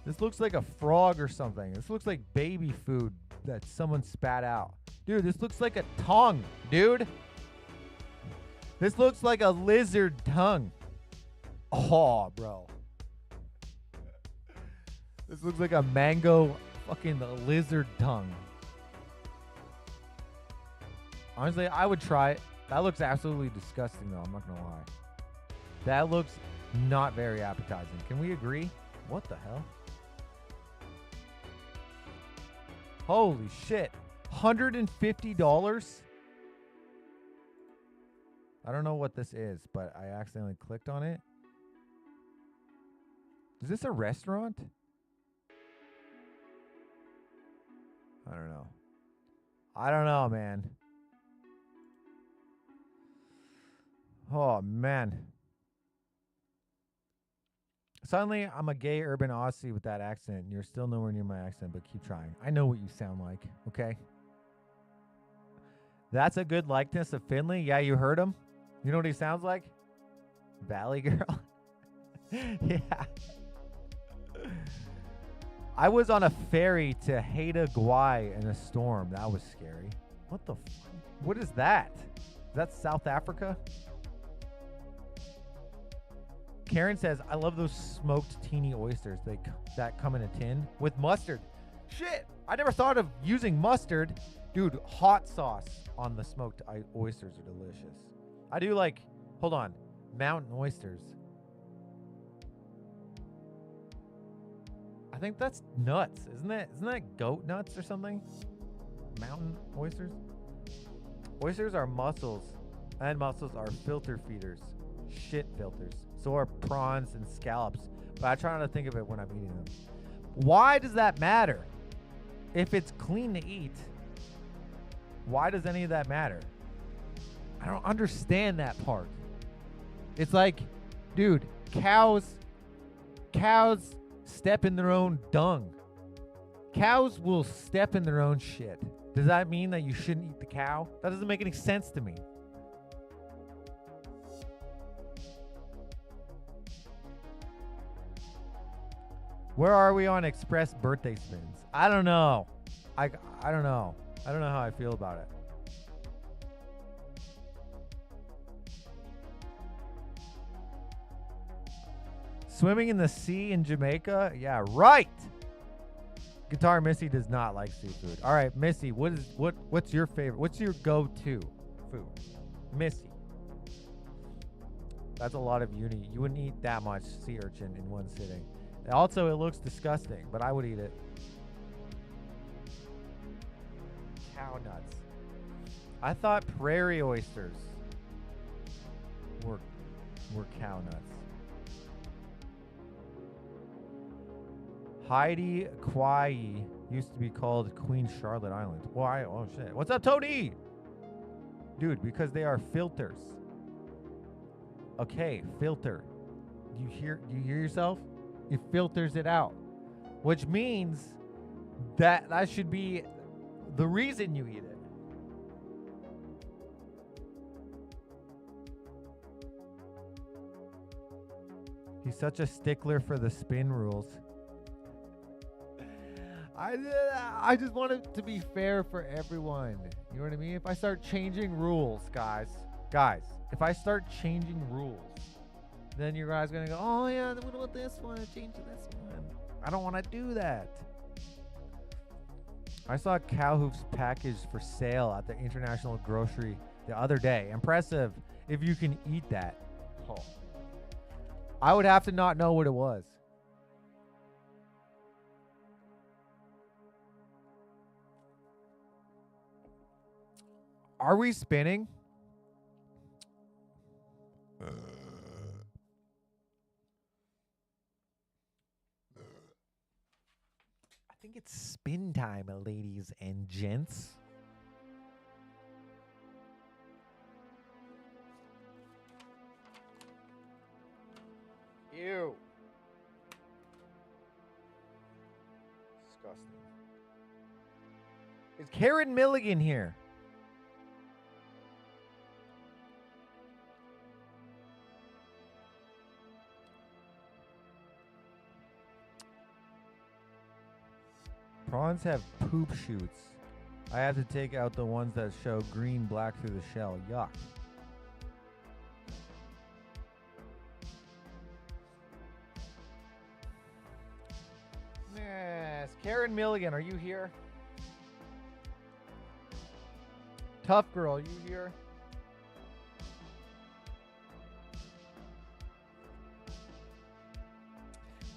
S3: This looks like a frog or something. This looks like baby food that someone spat out. Dude, this looks like a tongue, dude. This looks like a lizard tongue. Oh, bro. This looks like a mango fucking lizard tongue. Honestly, I would try it. That looks absolutely disgusting, though. I'm not going to lie. That looks not very appetizing. Can we agree? What the hell? Holy shit. $150? I don't know what this is, but I accidentally clicked on it. Is this a restaurant? I don't know. I don't know, man. Oh, man. Suddenly, I'm a gay urban Aussie with that accent. You're still nowhere near my accent, but keep trying. I know what you sound like, okay? That's a good likeness of Finley. Yeah, you heard him. You know what he sounds like? Valley Girl. Yeah. I was on a ferry to Haida Gwaii in a storm. That was scary. What the what is that? Is that South Africa? Karen says, I love those smoked teeny oysters that come in a tin with mustard. Shit, I never thought of using mustard. Dude, hot sauce on the smoked oysters are delicious. I do like, hold on, mountain oysters. I think that's nuts, isn't it? Isn't that goat nuts or something? Mountain oysters? Oysters are mussels, and mussels are filter feeders. Shit filters. So are prawns and scallops. But I try not to think of it when I'm eating them. Why does that matter? If it's clean to eat, why does any of that matter? I don't understand that part. It's like, dude, cows step in their own dung. Cows will step in their own shit. Does that mean that you shouldn't eat the cow? That doesn't make any sense to me. Where are we on express birthday spins? I don't know. I don't know. I don't know how I feel about it. Swimming in the sea in Jamaica? Yeah, right. Guitar Missy does not like seafood. All right, Missy, what's your favorite? What's your go-to food? Missy. That's a lot of uni. You wouldn't eat that much sea urchin in one sitting. Also, it looks disgusting, but I would eat it. Cow nuts. I thought prairie oysters were cow nuts. Haida Gwaii used to be called Queen Charlotte Island. Why? Oh shit. What's up, Tony? Dude, because they are filters. Okay, filter. Do you hear yourself? It filters it out. Which means that should be the reason you eat it. He's such a stickler for the spin rules. I just want it to be fair for everyone. You know what I mean? If I start changing rules, guys, if I start changing rules, then you guys are going to go, oh yeah, what about this one? Change to this one. I don't want to do that. I saw cow hoofs packaged for sale at the International Grocery the other day. Impressive if you can eat that. Oh. I would have to not know what it was. Are we spinning? I think it's spin time, ladies and gents. Ew. Disgusting. Is Karen Milligan here? Prawns have poop shoots. I have to take out the ones that show green black through the shell. Yuck. Yes. Karen Milligan, are you here? Tough girl, you here?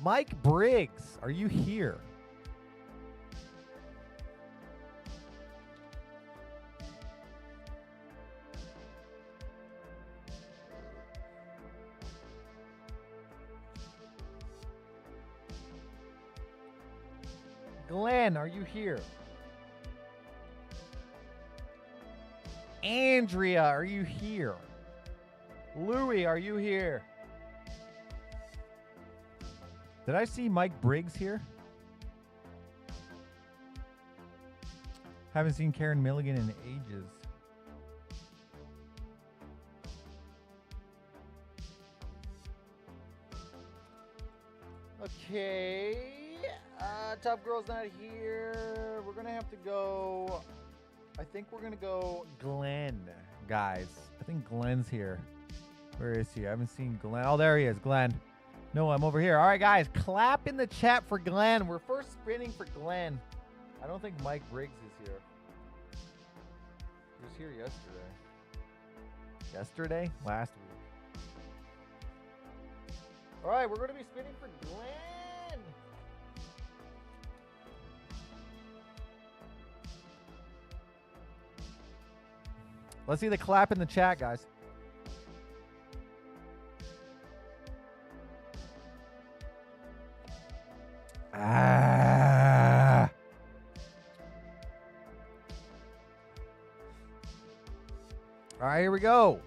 S3: Mike Briggs, are you here? Glenn, are you here? Andrea, are you here? Louie, are you here? Did I see Mike Briggs here? Haven't seen Karen Milligan in ages. Okay. Top Girl's not here. We're going to have to go. I think we're going to go Glenn, guys. I think Glenn's here. Where is he? I haven't seen Glenn. Oh, there he is. Glenn. No, I'm over here. All right, guys. Clap in the chat for Glenn. We're first spinning for Glenn. I don't think Mike Briggs is here. He was here yesterday. Yesterday? Last week. All right, we're going to be spinning for Glenn. Let's see the clap in the chat, guys. Ah. All right, here we go.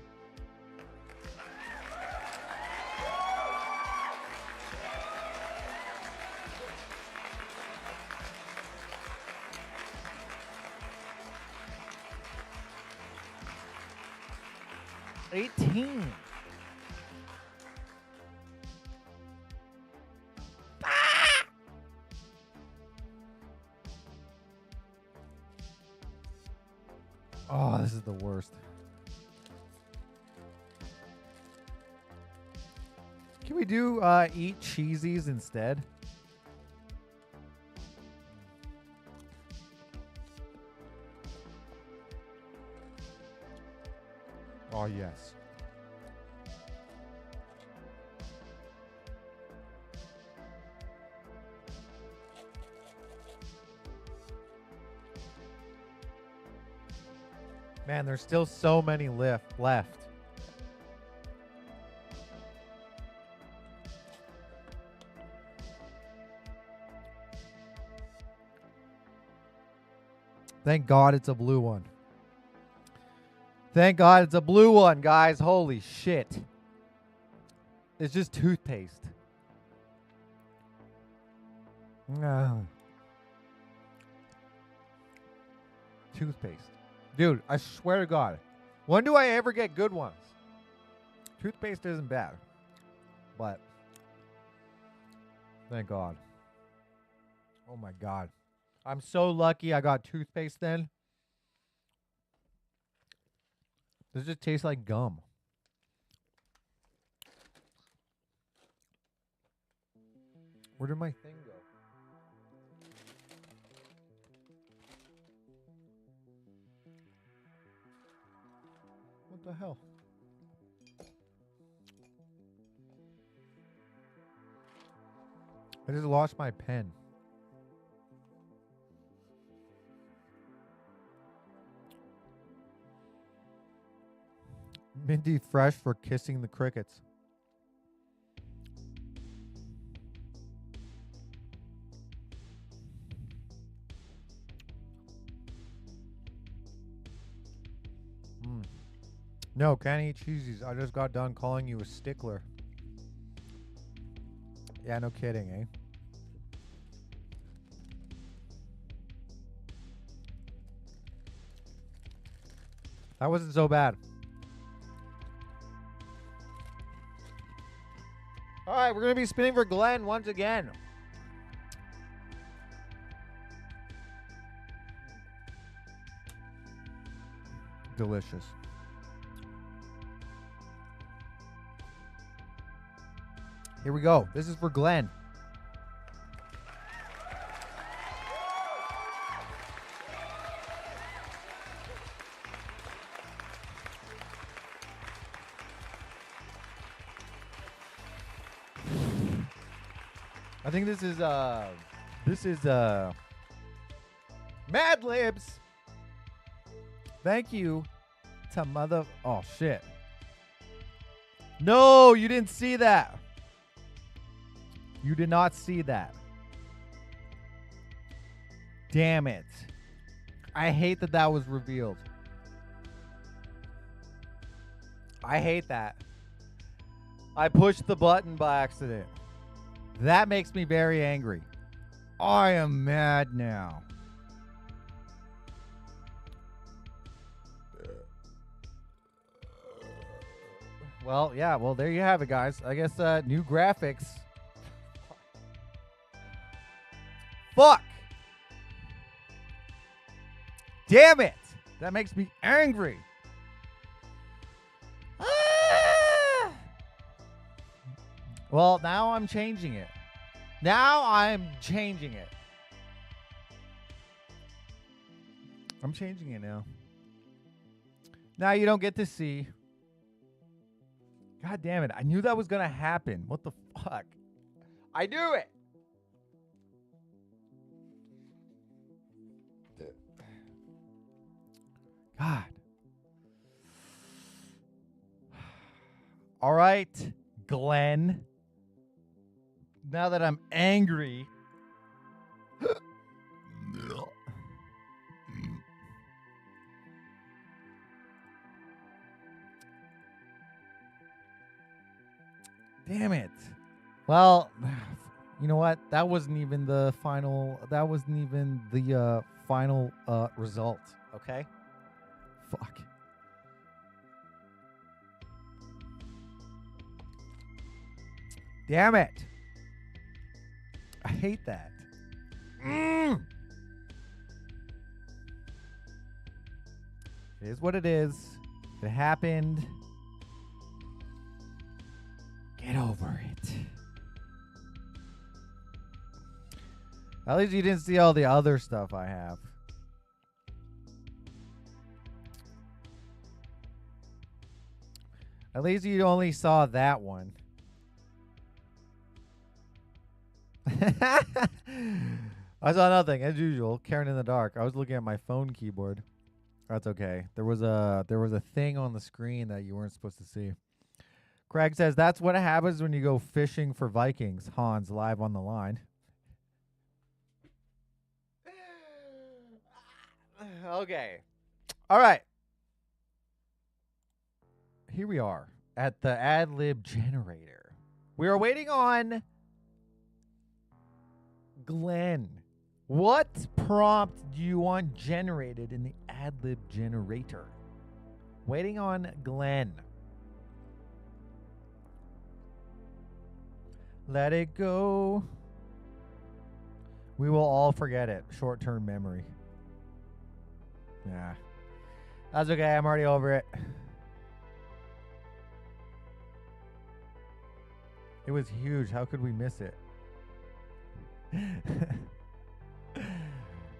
S3: $18. Oh, this is the worst. Can we do eat cheesies instead? Oh, yes. Man, there's still so many left. Thank God it's a blue one. Thank God it's a blue one, guys. Holy shit. It's just toothpaste. Toothpaste. Dude, I swear to God. When do I ever get good ones? Toothpaste isn't bad. But thank God. Oh my God. I'm so lucky I got toothpaste then. This just tastes like gum. Where did my thing go? What the hell? I just lost my pen. Minty Fresh for kissing the crickets. No, can't eat cheesies. I just got done calling you a stickler. Yeah, no kidding, eh? That wasn't so bad. All right, we're going to be spinning for Glenn once again. Delicious. Here we go. This is for Glenn. I think this is Mad Libs. Thank you to mother. Oh shit. No, you didn't see that. You did not see that. Damn it. I hate that that was revealed. I hate that. I pushed the button by accident. That makes me very angry. I am mad now. Well, yeah, well, there you have it, guys. I guess new graphics. Fuck. Damn it. That makes me angry. Ah! Well, now I'm changing it. I'm changing it now. Now you don't get to see. God damn it. I knew that was going to happen. What the fuck? I knew it. God. All right, Glenn. Now that I'm angry. Damn it. Well, you know what? That wasn't even the final. That wasn't even the final result. Okay. Fuck. Damn it. I hate that. It is what it is. It happened. Get over it. At least you didn't see all the other stuff I have. At least you only saw that one. I saw nothing as usual. Karen in the dark. I was looking at my phone keyboard. That's okay. There was a thing on the screen that you weren't supposed to see. Craig says that's what happens when you go fishing for Vikings. Hans live on the line. Okay. All right. Here we are at the ad lib generator. We are waiting on Glenn. What prompt do you want generated in the ad lib generator? Waiting on Glenn. Let it go. We will all forget it. Short-term memory. Yeah. That's okay. I'm already over it. It was huge. How could we miss it?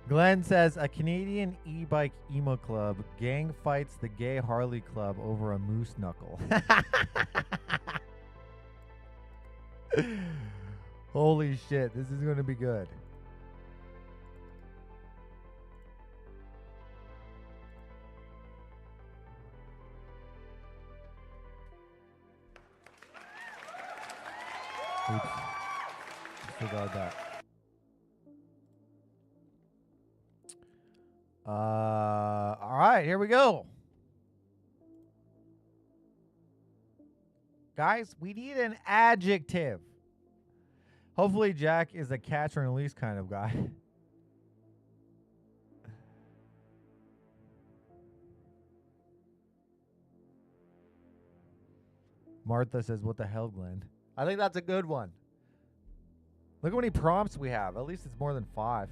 S3: Glenn says a Canadian e-bike emo club gang fights the gay Harley club over a moose knuckle. Holy shit, this is going to be good. Oops. Disregard that. All right, here we go. Guys, we need an adjective. Hopefully Jack is a catch and release kind of guy. Martha says, what the hell, Glenn? I think that's a good one. Look how many prompts we have. At least it's more than 5.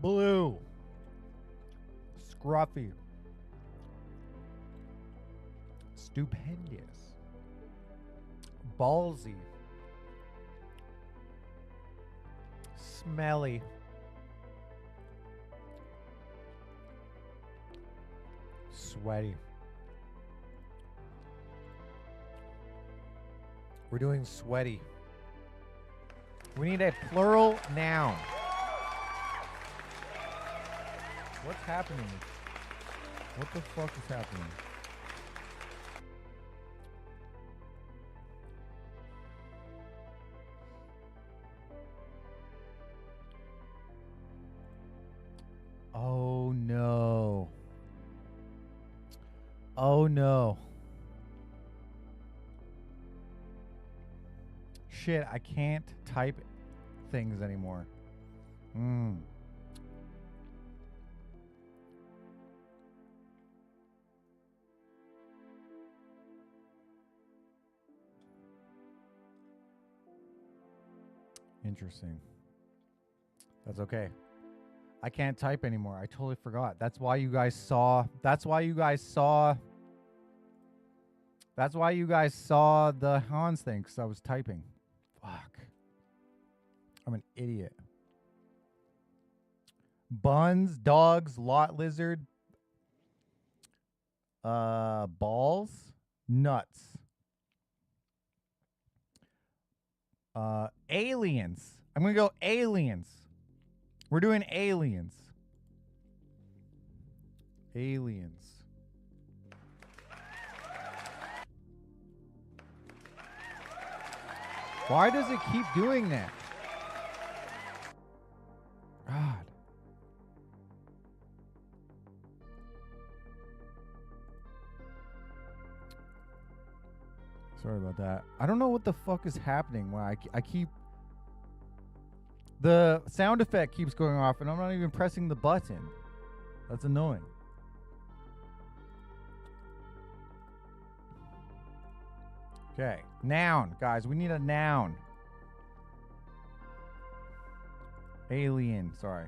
S3: Blue. Scruffy. Stupendous. Ballsy. Smelly. Sweaty. We're doing sweaty. We need a plural noun. What's happening? What the fuck is happening? Oh no. Oh no. Shit, I can't type things anymore. Interesting. That's okay. I can't type anymore. I totally forgot. That's why you guys saw. That's why you guys saw the Hans thing, because I was typing. Fuck. I'm an idiot. Buns, dogs, lot lizard, balls, nuts. Aliens. I'm going to go aliens. We're doing aliens. Aliens. Why does it keep doing that? God. Sorry about that. I don't know what the fuck is happening. Why I keep... The sound effect keeps going off and I'm not even pressing the button. That's annoying. Okay. Noun. Guys, we need a noun. Alien. Sorry.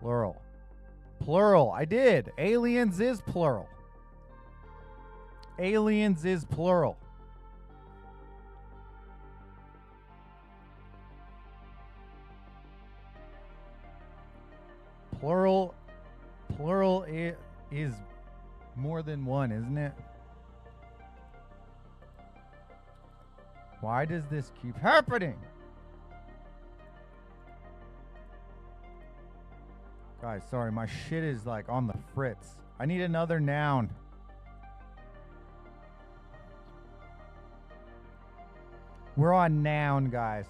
S3: Plural. Plural. I did. Aliens is plural. Aliens is plural. Plural is more than one, isn't it? Why does this keep happening? Guys, sorry, my shit is like on the fritz. I need another noun. We're on noun, guys.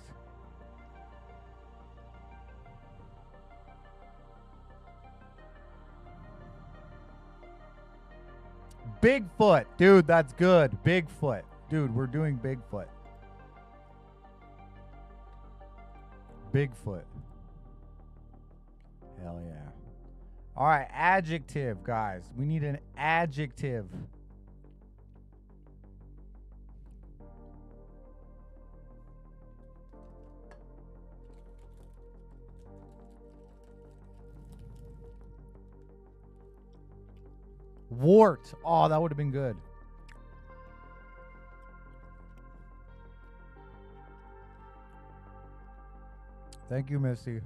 S3: Bigfoot. Dude, that's good. Bigfoot. Dude, we're doing Bigfoot. Bigfoot. Hell yeah. All right, adjective, guys. We need an adjective. Wart. Oh, that would have been good. Thank you, Missy.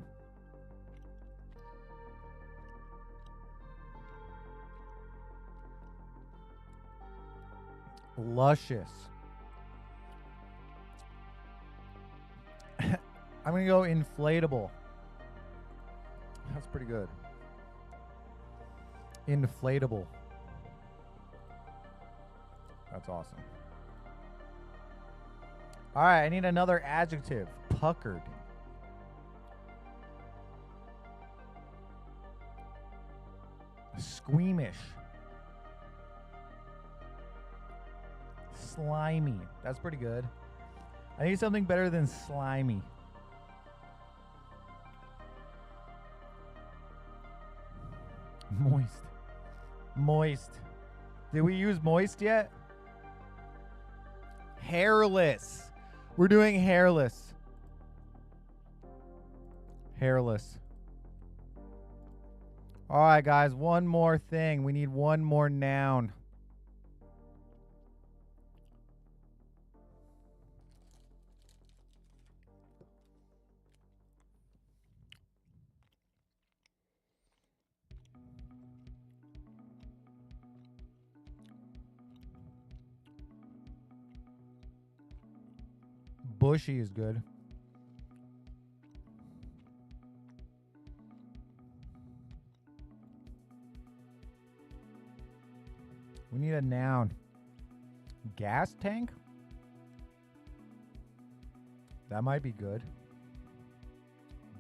S3: Luscious. I'm going to go inflatable. That's pretty good. Inflatable. That's awesome. All right, I need another adjective. Puckered. Squeamish. Slimy. That's pretty good. I need something better than slimy. Moist. Moist. Did we use moist yet? Hairless. We're doing hairless. Hairless. All right, guys. One more thing. We need one more noun. Bushy is good. We need a noun. Gas tank? That might be good.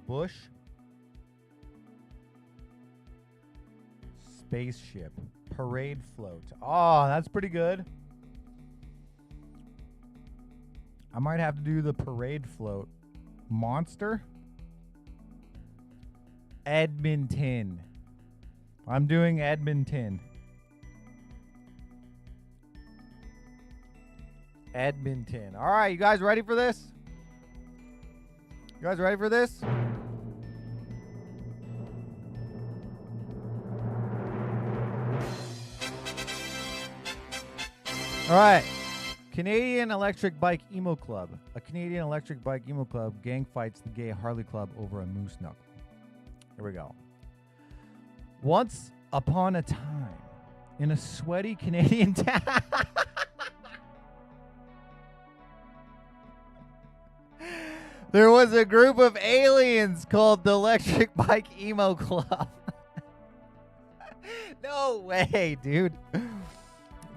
S3: Bush. Spaceship. Parade float. Oh, that's pretty good. I might have to do the parade float. Monster. Edmonton. I'm doing Edmonton. Edmonton. All right, you guys ready for this? You guys ready for this? All right. Canadian Electric Bike Emo Club. A Canadian Electric Bike Emo Club gang fights the gay Harley Club over a moose knuckle. Here we go. Once upon a time, in a sweaty Canadian town. There was a group of aliens called the Electric Bike Emo Club. No way, dude.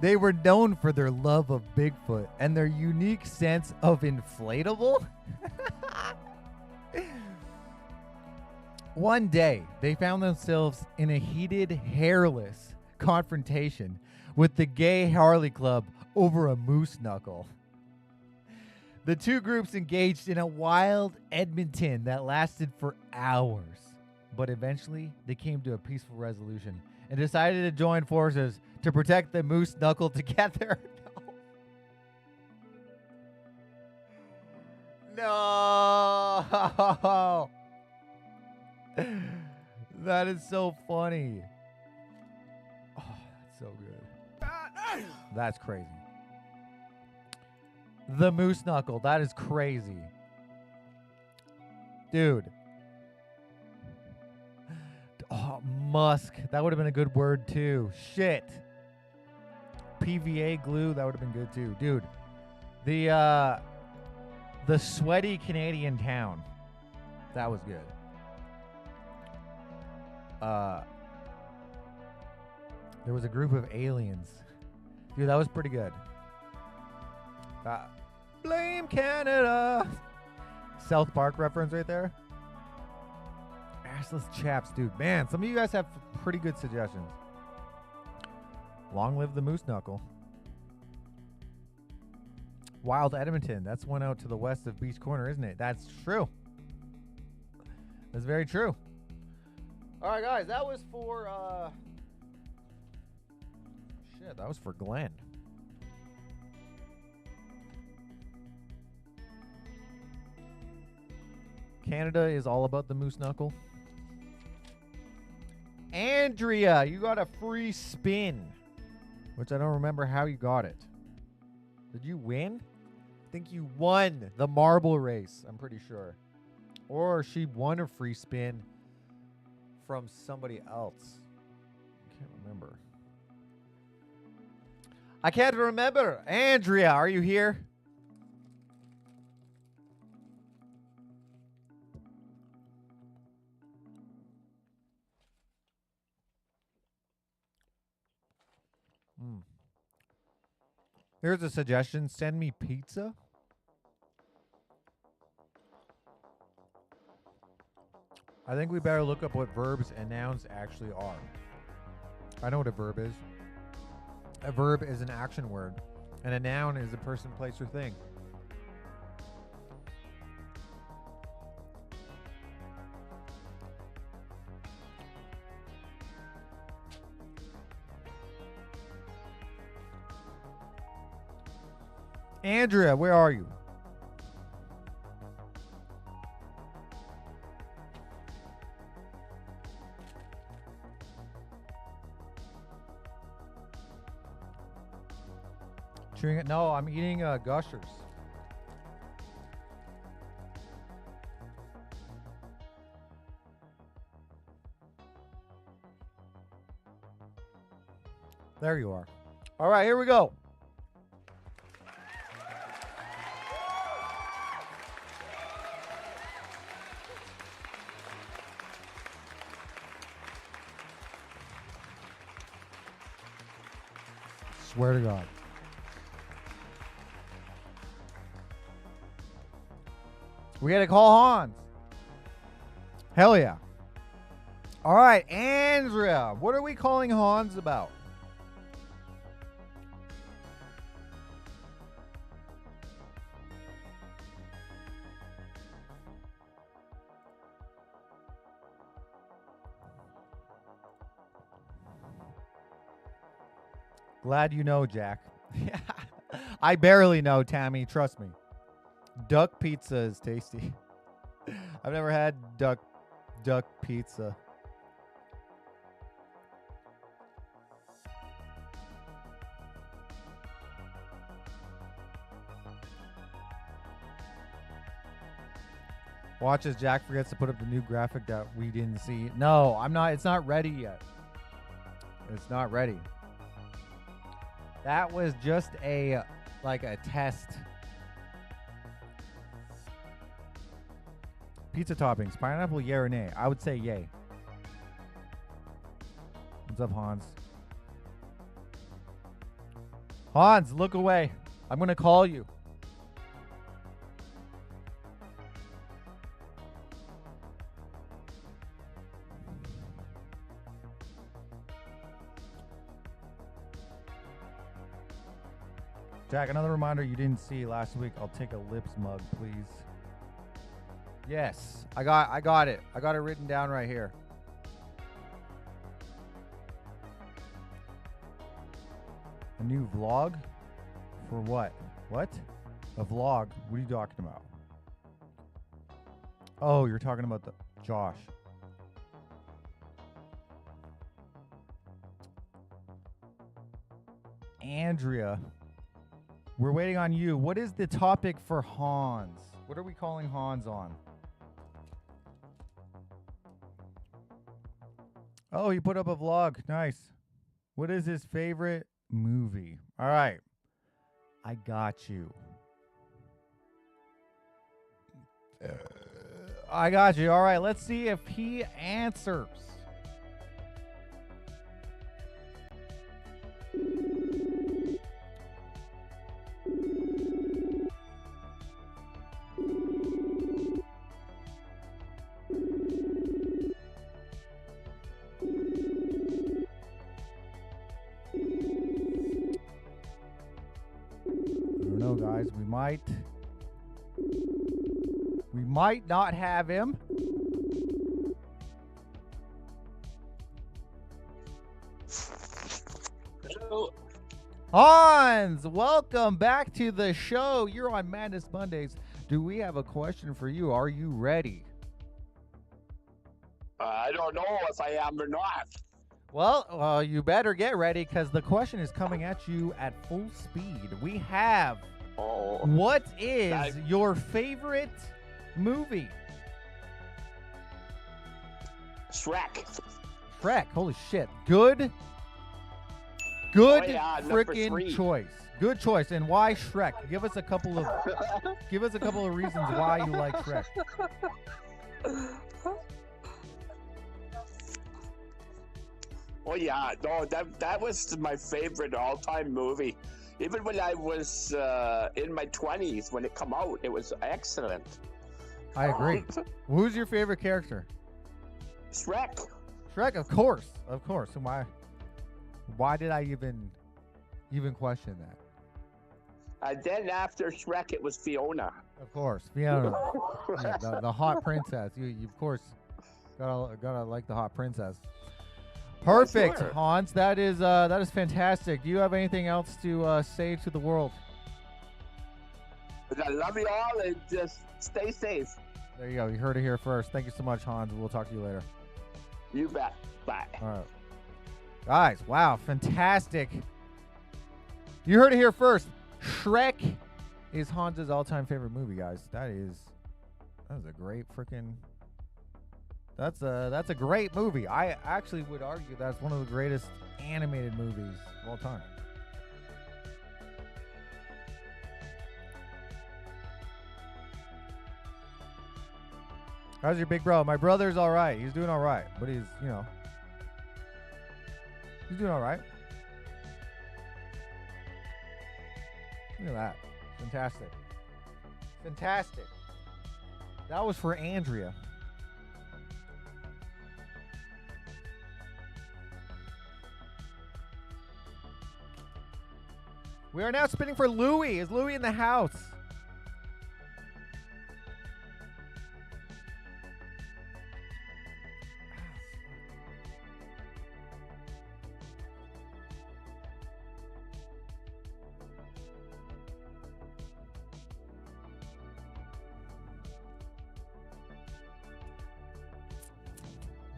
S3: They were known for their love of Bigfoot and their unique sense of inflatable. One day, they found themselves in a heated, hairless confrontation with the gay Harley Club over a moose knuckle. The two groups engaged in a wild Edmonton that lasted for hours, but eventually they came to a peaceful resolution and decided to join forces to protect the moose knuckle together. No. That is so funny. Oh, that's so good. That's crazy. The moose knuckle. That is crazy. Dude. Oh, musk. That would have been a good word too. Shit. PVA glue. That would have been good too. Dude. The sweaty Canadian town. That was good. There was a group of aliens. Dude, that was pretty good. Blame Canada. South Park reference right there. Assless chaps, dude. Man, some of you guys have pretty good suggestions. Long live the moose knuckle. Wild Edmonton. That's one out to the west of Beach Corner, isn't it? That's true. That's very true. All right, guys. That was for... Shit, that was for Glenn. Canada is all about the moose knuckle. Andrea, you got a free spin, which I don't remember how you got it. Did you win? I think you won the marble race, I'm pretty sure. Or she won a free spin from somebody else. I can't remember. I can't remember. Andrea, are you here? Here's a suggestion. Send me pizza. I think we better look up what verbs and nouns actually are. I know what a verb is. A verb is an action word, and a noun is a person, place, or thing. Andrea, where are you? Chewing it? No, I'm eating Gushers. There you are. All right, here we go. Swear to God. We gotta call Hans. Hell yeah. All right, Andrea. What are we calling Hans about? Glad you know, Jack. I barely know, Tammy. Trust me. Duck pizza is tasty. I've never had duck pizza. Watch as Jack forgets to put up the new graphic that we didn't see. No, I'm not. It's not ready yet. It's not ready. That was just a test. Pizza toppings, pineapple, yay or nay? I would say yay. What's up, Hans? Hans, look away. I'm going to call you. Jack, another reminder you didn't see last week. I'll take a lips mug, please. Yes, I got it. I got it written down right here. A new vlog? For what? What? A vlog? What are you talking about? Oh, you're talking about the Josh. Andrea, we're waiting on you. What is the topic for Hans? What are we calling Hans on? Oh, he put up a vlog. Nice. What is his favorite movie? All right. I got you. I got you. All right. Let's see if he answers. Guys, we might not have him.
S4: Hello.
S3: Hans, welcome back to the show. You're on Madnezz Mondayz. Do we have a question for you? Are you ready?
S4: I don't know if I am or not.
S3: Well, you better get ready because the question is coming at you at full speed. We have, what is your favorite movie?
S4: Shrek.
S3: Shrek. Holy shit. Good freaking choice. Good choice. And why Shrek? Give us a couple of reasons why you like Shrek.
S4: Oh yeah, no, that was my favorite all-time movie. Even when I was in my 20s, when it came out, it was excellent.
S3: I agree. Who's your favorite character?
S4: Shrek.
S3: Shrek, of course. Why did I even question that?
S4: And then after Shrek, it was Fiona.
S3: Of course, Fiona. Yeah, the hot princess. You of course gotta like the hot princess. Perfect,
S4: sure.
S3: Hans. That is fantastic. Do you have anything else to say to the world?
S4: I love you all, and just stay safe.
S3: There you go. You heard it here first. Thank you so much, Hans. We'll talk to you later.
S4: You bet. Bye.
S3: All right. Guys, wow, fantastic. You heard it here first. Shrek is Hans's all-time favorite movie, guys. That is a great freaking... That's a great movie. I actually would argue that's one of the greatest animated movies of all time. How's your big bro? My brother's all right. He's doing all right, but he's doing all right. Look at that. Fantastic. Fantastic. That was for Andrea. We are now spinning for Louie. Is Louie in the house?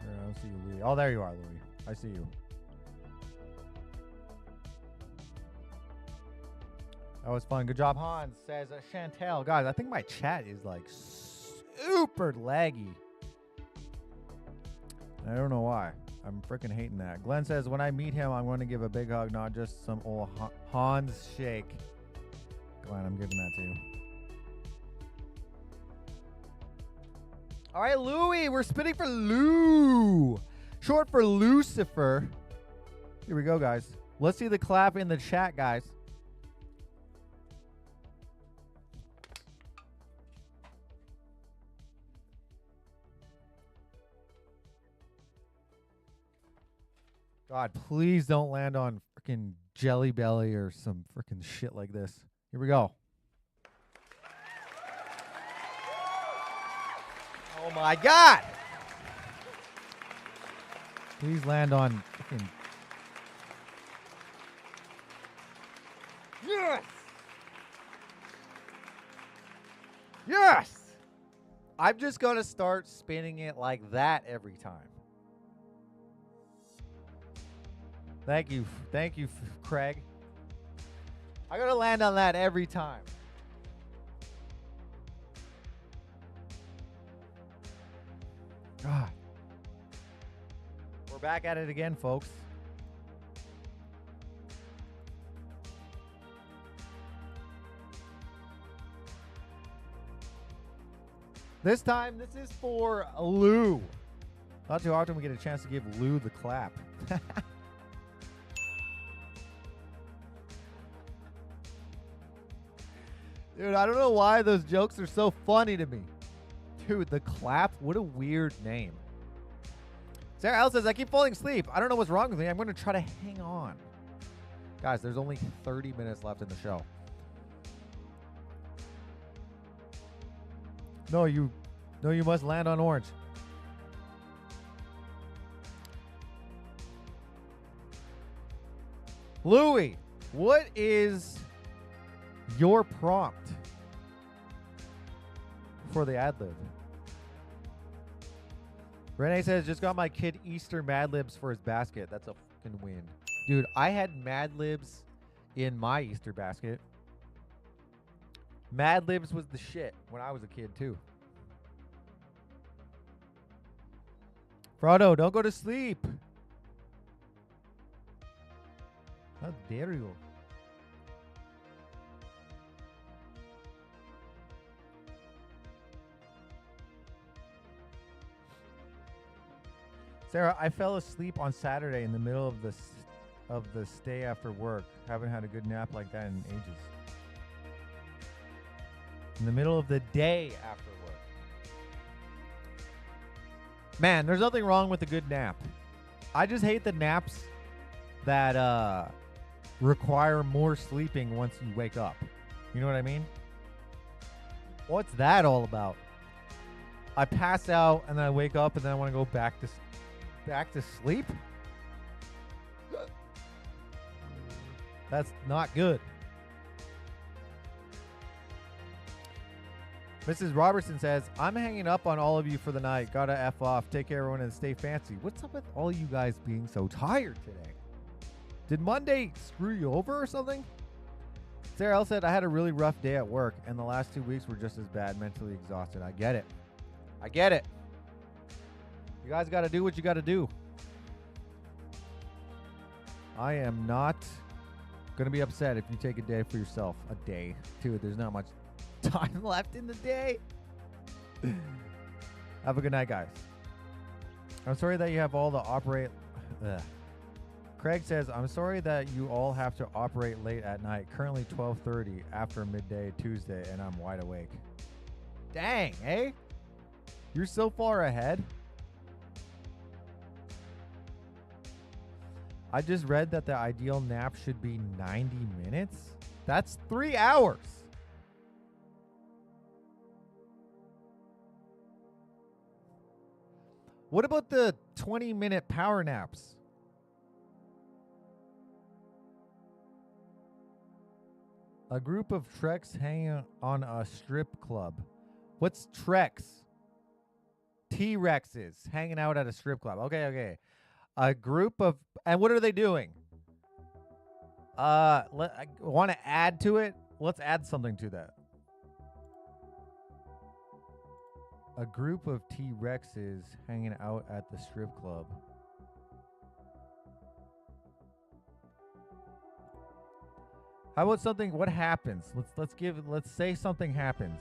S3: I don't see you, Louie. Oh, there you are, Louie. I see you. That was fun. Good job, Hans. Says Chantel. Guys, I think my chat is like super laggy. I don't know why. I'm freaking hating that. Glenn says, when I meet him, I'm going to give a big hug, not just some old Hans shake. Glenn, I'm giving that to you. All right, Louie. We're spinning for Lou. Short for Lucifer. Here we go, guys. Let's see the clap in the chat, guys. God, please don't land on freaking Jelly Belly or some freaking shit like this. Here we go. Oh my God. Please land on freaking. Yes. Yes. I'm just going to start spinning it like that every time. Thank you, Craig. I gotta land on that every time. God. We're back at it again, folks. This time, this is for Lou. Not too often we get a chance to give Lou the clap. Dude, I don't know why those jokes are so funny to me. Dude, the clap, what a weird name. Sarah L says, I keep falling asleep. I don't know what's wrong with me. I'm going to try to hang on. Guys, there's only 30 minutes left in the show. No, you must land on orange. Louie, what is your prompt for the ad lib? Renee says, just got my kid Easter Mad Libs for his basket. That's a fucking win. Dude, I had Mad Libs in my Easter basket. Mad Libs was the shit when I was a kid too. Frodo, don't go to sleep. How dare you? Sarah, I fell asleep on Saturday in the middle of the stay after work. Haven't had a good nap like that in ages. In the middle of the day after work. Man, there's nothing wrong with a good nap. I just hate the naps that require more sleeping once you wake up. You know what I mean? What's that all about? I pass out and then I wake up and then I want to go back to sleep? That's not good. Mrs. Robertson says, I'm hanging up on all of you for the night. Gotta F off. Take care, everyone, and stay fancy. What's up with all you guys being so tired today? Did Monday screw you over or something? Sarah L said, I had a really rough day at work, and the last 2 weeks were just as bad, mentally exhausted. I get it. I get it. You guys got to do what you got to do. I am not going to be upset if you take a day for yourself. A day, too. There's not much time left in the day. Have a good night, guys. I'm sorry that you have all the Craig says, I'm sorry that you all have to operate late at night. Currently 12:30 after midday Tuesday, and I'm wide awake. Dang, eh? You're so far ahead. I just read that the ideal nap should be 90 minutes. That's 3 hours. What about the 20-minute power naps? A group of Treks hanging on a strip club. What's Treks? T-Rexes hanging out at a strip club. Okay. A group of, and what are they doing? I want to add to it. Let's add something to that. A group of T-Rexes hanging out at the strip club. How about something? What happens? Let's say something happens.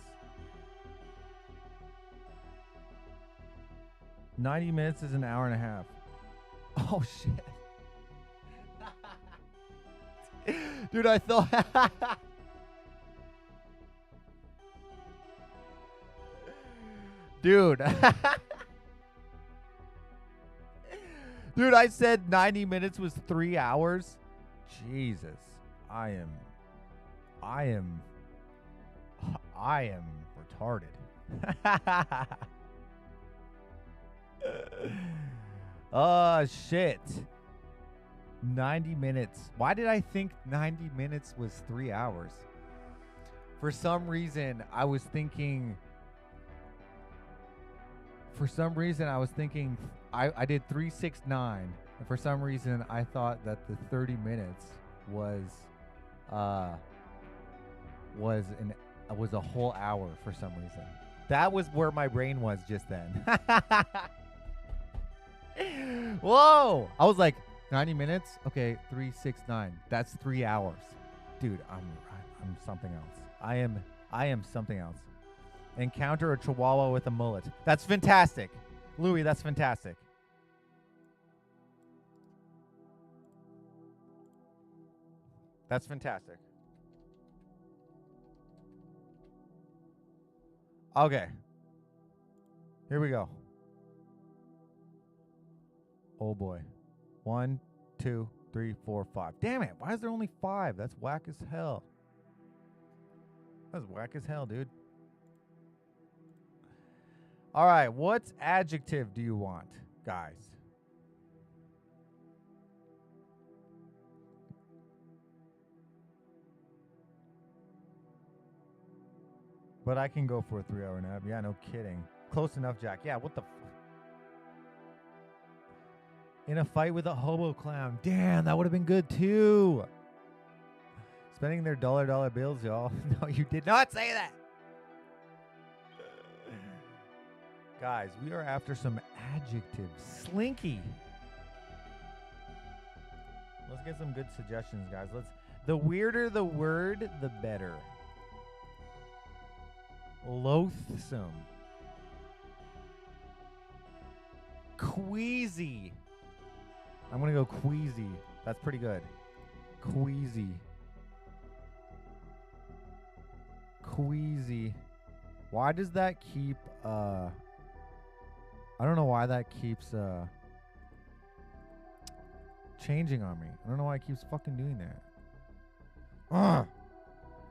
S3: 90 minutes is an hour and a half. Oh shit. Dude, I thought Dude. Dude, I said 90 minutes was 3 hours. Jesus. I am retarded. Oh, shit. 90 minutes. Why did I think 90 minutes was 3 hours? For some reason, I was thinking I did 369. And for some reason, I thought that the 30 minutes was a whole hour for some reason. That was where my brain was just then. Whoa! I was like, 90 minutes? Okay, 369. That's 3 hours. Dude, I'm something else. I am something else. Encounter a chihuahua with a mullet. That's fantastic. Louis, that's fantastic. That's fantastic. Okay. Here we go. Oh boy. 1, 2, 3, 4, 5. Damn it. Why is there only 5? That's whack as hell. That's whack as hell, dude. All right. What adjective do you want, guys? But I can go for a 3-hour nap. Yeah, no kidding. Close enough, Jack. Yeah, what the in a fight with a hobo clown. Damn, that would have been good too. Spending their dollar bills, y'all. No, you did not say that. Guys, we are after some adjectives. Slinky. Let's get some good suggestions, guys. The weirder the word, the better. Loathsome. Queasy. I'm going to go queasy. That's pretty good. Queasy. Queasy. Why does that keep, I don't know why that keeps, changing on me. I don't know why it keeps fucking doing that. Ugh.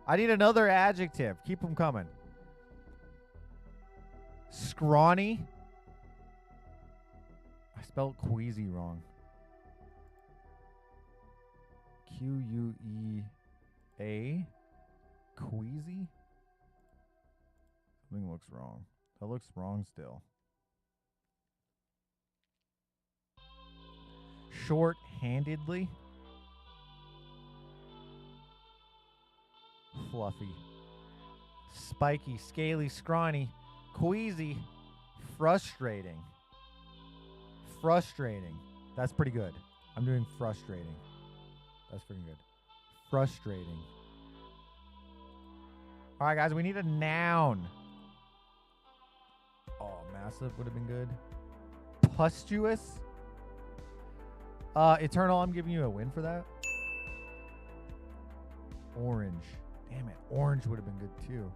S3: I need another adjective. Keep them coming. Scrawny. I spelled queasy wrong. Q-U-E-A. Queasy? Something looks wrong. That looks wrong still. Short-handedly. Fluffy. Spiky, scaly, scrawny. Queasy. Frustrating. Frustrating. That's pretty good. I'm doing frustrating. That's pretty good. Frustrating. All right, guys, we need a noun. Oh, massive would have been good. Pustuous. Eternal, I'm giving you a win for that. Orange. Damn it. Orange would have been good too.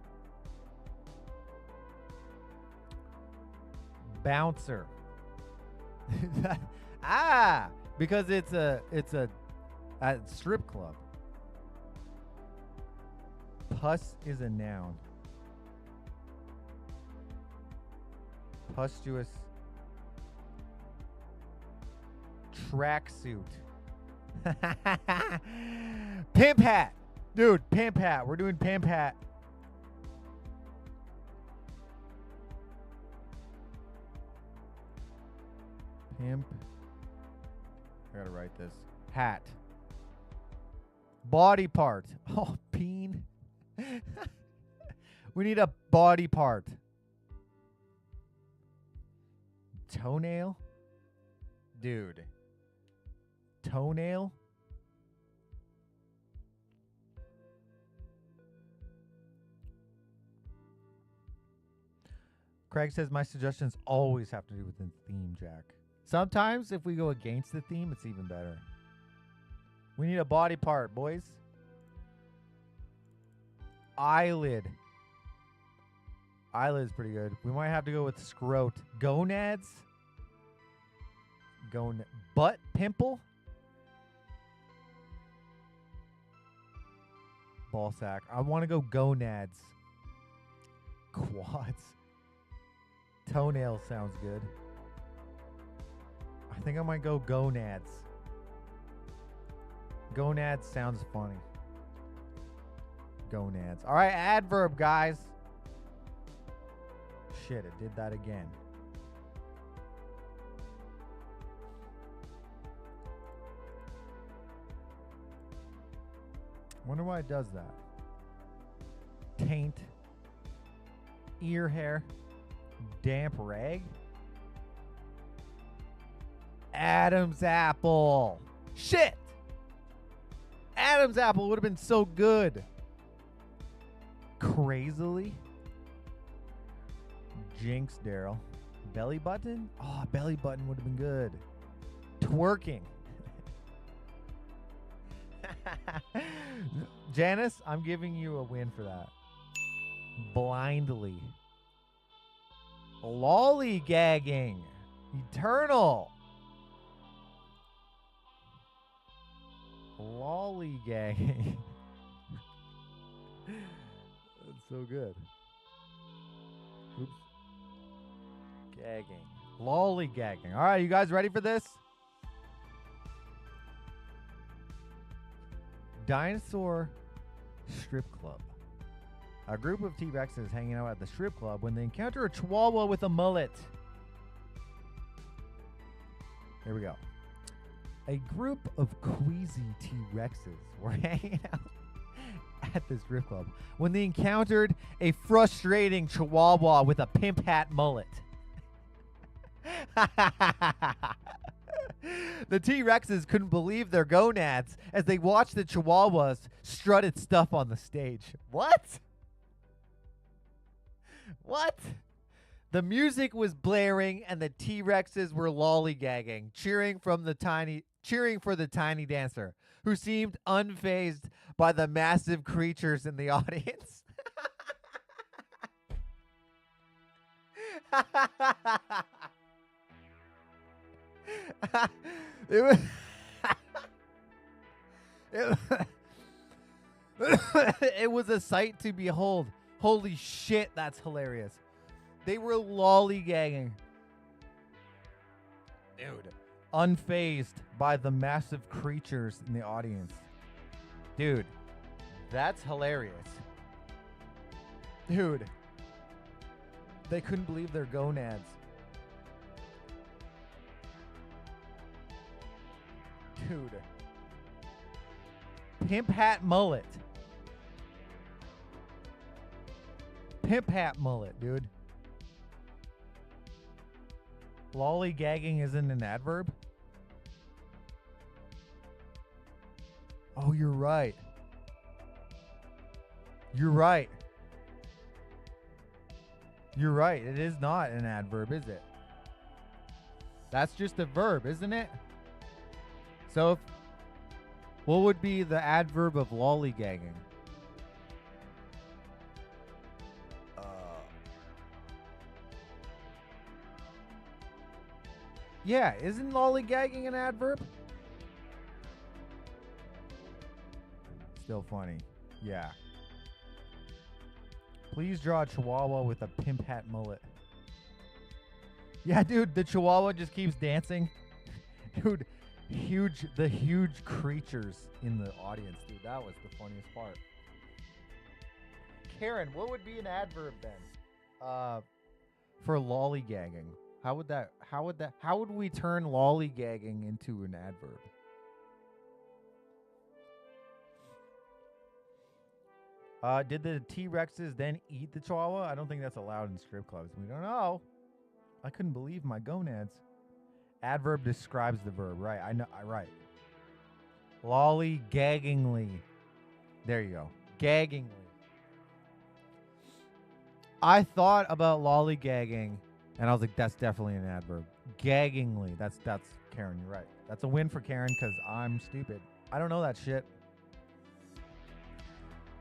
S3: Bouncer. Because it's a strip club. Pus is a noun. Pustuous tracksuit. Pimp hat. Dude, pimp hat. We're doing pimp hat. Pimp. I gotta write this. Hat. Body part. Oh, peen. We need a body part. Toenail? Dude. Toenail? Craig says my suggestions always have to do with the theme, Jack. Sometimes if we go against the theme, it's even better. We need a body part, boys. Eyelid. Eyelid's pretty good. We might have to go with scrot. Gonads. Butt pimple. Ball sack. I want to go gonads. Quads. Toenail sounds good. I think I might go gonads. Gonads sounds funny. Gonads. All right, adverb, guys. Shit, it did that again. Wonder why it does that. Taint. Ear hair. Damp rag. Adam's apple. Shit. Adam's apple would have been so good. Crazily. Jinx, Daryl. Belly button? Oh, belly button would have been good. Twerking. Janice, I'm giving you a win for that. Blindly. Lollygagging. Eternal. Lollygagging. That's so good. Oops. Gagging. Lollygagging. All right, you guys ready for this? Dinosaur strip club. A group of T-Rexes hanging out at the strip club when they encounter a Chihuahua with a mullet. Here we go. A group of queasy T-Rexes were hanging out at the strip club when they encountered a frustrating Chihuahua with a pimp hat mullet. The T-Rexes couldn't believe their gonads as they watched the Chihuahuas strut its stuff on the stage. What? What? The music was blaring and the T-Rexes were lollygagging, cheering for the tiny dancer, who seemed unfazed by the massive creatures in the audience. It was a sight to behold. Holy shit, that's hilarious. They were lollygagging. Dude. Unfazed by the massive creatures in the audience. Dude, that's hilarious. Dude. They couldn't believe their gonads. Dude. Pimp hat mullet. Pimp hat mullet, dude. Lollygagging isn't an adverb? Oh, you're right. You're right. You're right. It is not an adverb, is it? That's just a verb, isn't it? So, what would be the adverb of lollygagging? Yeah, isn't lollygagging an adverb? Still funny. Yeah. Please draw a chihuahua with a pimp hat mullet. Yeah, dude, the chihuahua just keeps dancing. Dude, the huge creatures in the audience, dude. That was the funniest part. Karen, what would be an adverb then? For lollygagging. How would we turn lollygagging into an adverb? Did the T-Rexes then eat the chihuahua? I don't think that's allowed in strip clubs. We don't know. I couldn't believe my gonads. Adverb describes the verb. Right, I know. Right. Lollygaggingly. There you go. Gaggingly. I thought about lollygagging, and I was like, that's definitely an adverb. Gaggingly. That's Karen, you're right. That's a win for Karen because I'm stupid. I don't know that shit.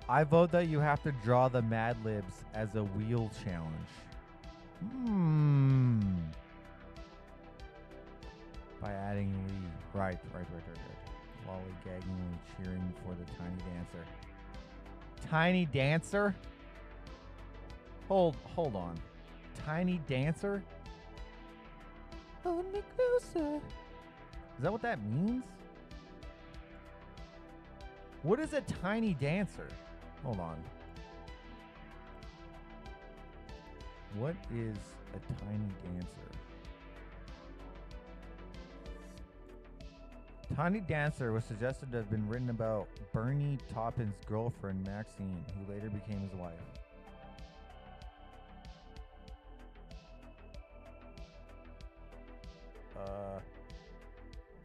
S3: I vote that you have to draw the Mad Libs as a wheel challenge. By adding Lee. Right. Lollygaggingly cheering for the tiny dancer. Tiny dancer? Hold on. Tiny dancer? Hold me closer. Is that what that means? What is a tiny dancer? Hold on. What is a tiny dancer? Tiny Dancer was suggested to have been written about Bernie Taupin's girlfriend, Maxine, who later became his wife.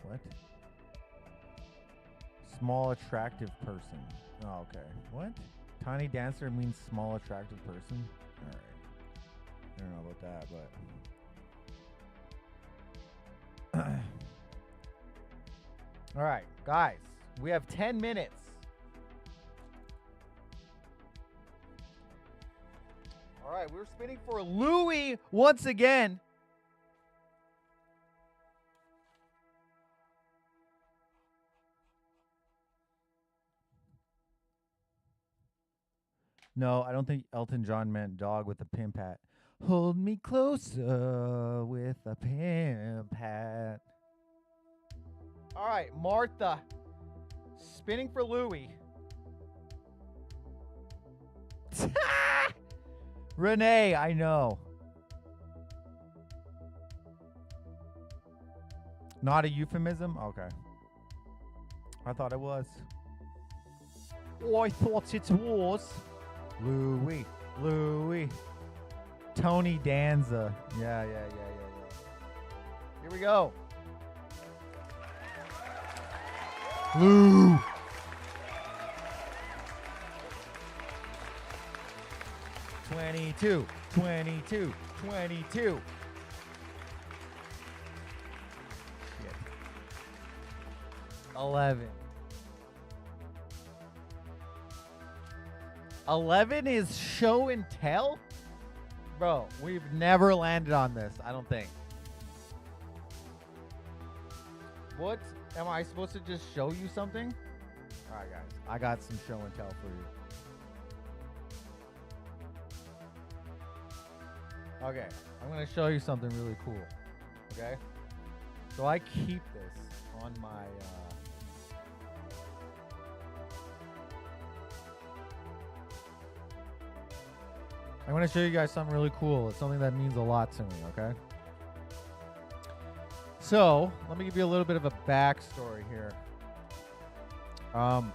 S3: What? Small, attractive person. Oh, okay. What? Tiny Dancer means small, attractive person? Alright. I don't know about that, but... Alright, guys. We have 10 minutes. Alright, we're spinning for Louis once again. No, I don't think Elton John meant dog with a pimp hat. Hold me closer with a pimp hat. All right, Martha. Spinning for Louis. Renee, I know. Not a euphemism? Okay. I thought it was. Oh, I thought it was. Louis. Tony Danza. Yeah. Here we go. Lou. Twenty-two. 11. 11 is show and tell? Bro, we've never landed on this, I don't think. What? Am I supposed to just show you something? Alright, guys. I got some show and tell for you. Okay. I'm going to show you something really cool. Okay? So I keep this on my... I'm going to show you guys something really cool. It's something that means a lot to me, okay? So, let me give you a little bit of a backstory here. When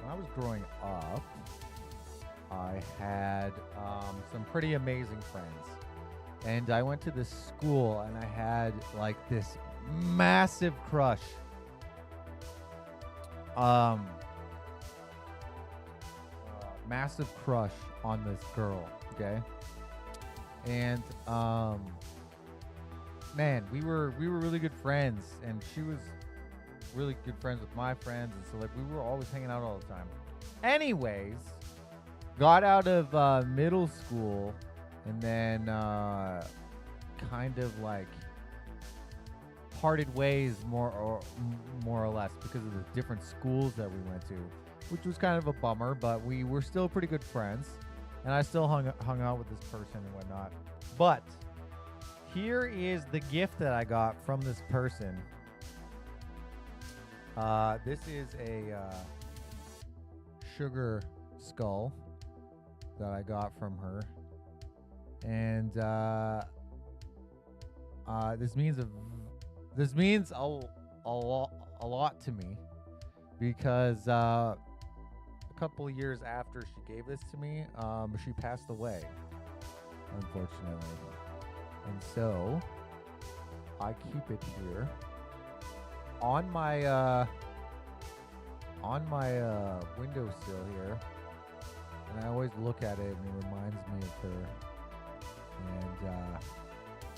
S3: I was growing up, I had some pretty amazing friends. And I went to this school, and I had, like, this massive crush. Massive crush on this girl, okay? And, man, we were really good friends, and she was really good friends with my friends, and so like we were always hanging out all the time. Anyways, got out of middle school, and then kind of like parted ways more or less because of the different schools that we went to, which was kind of a bummer. But we were still pretty good friends, and I still hung out with this person and whatnot. But here is the gift that I got from this person. This is a sugar skull that I got from her, and this means a lot to me because a couple of years after she gave this to me, she passed away, unfortunately, and so I keep it here on my windowsill here, and I always look at it, and it reminds me of her, and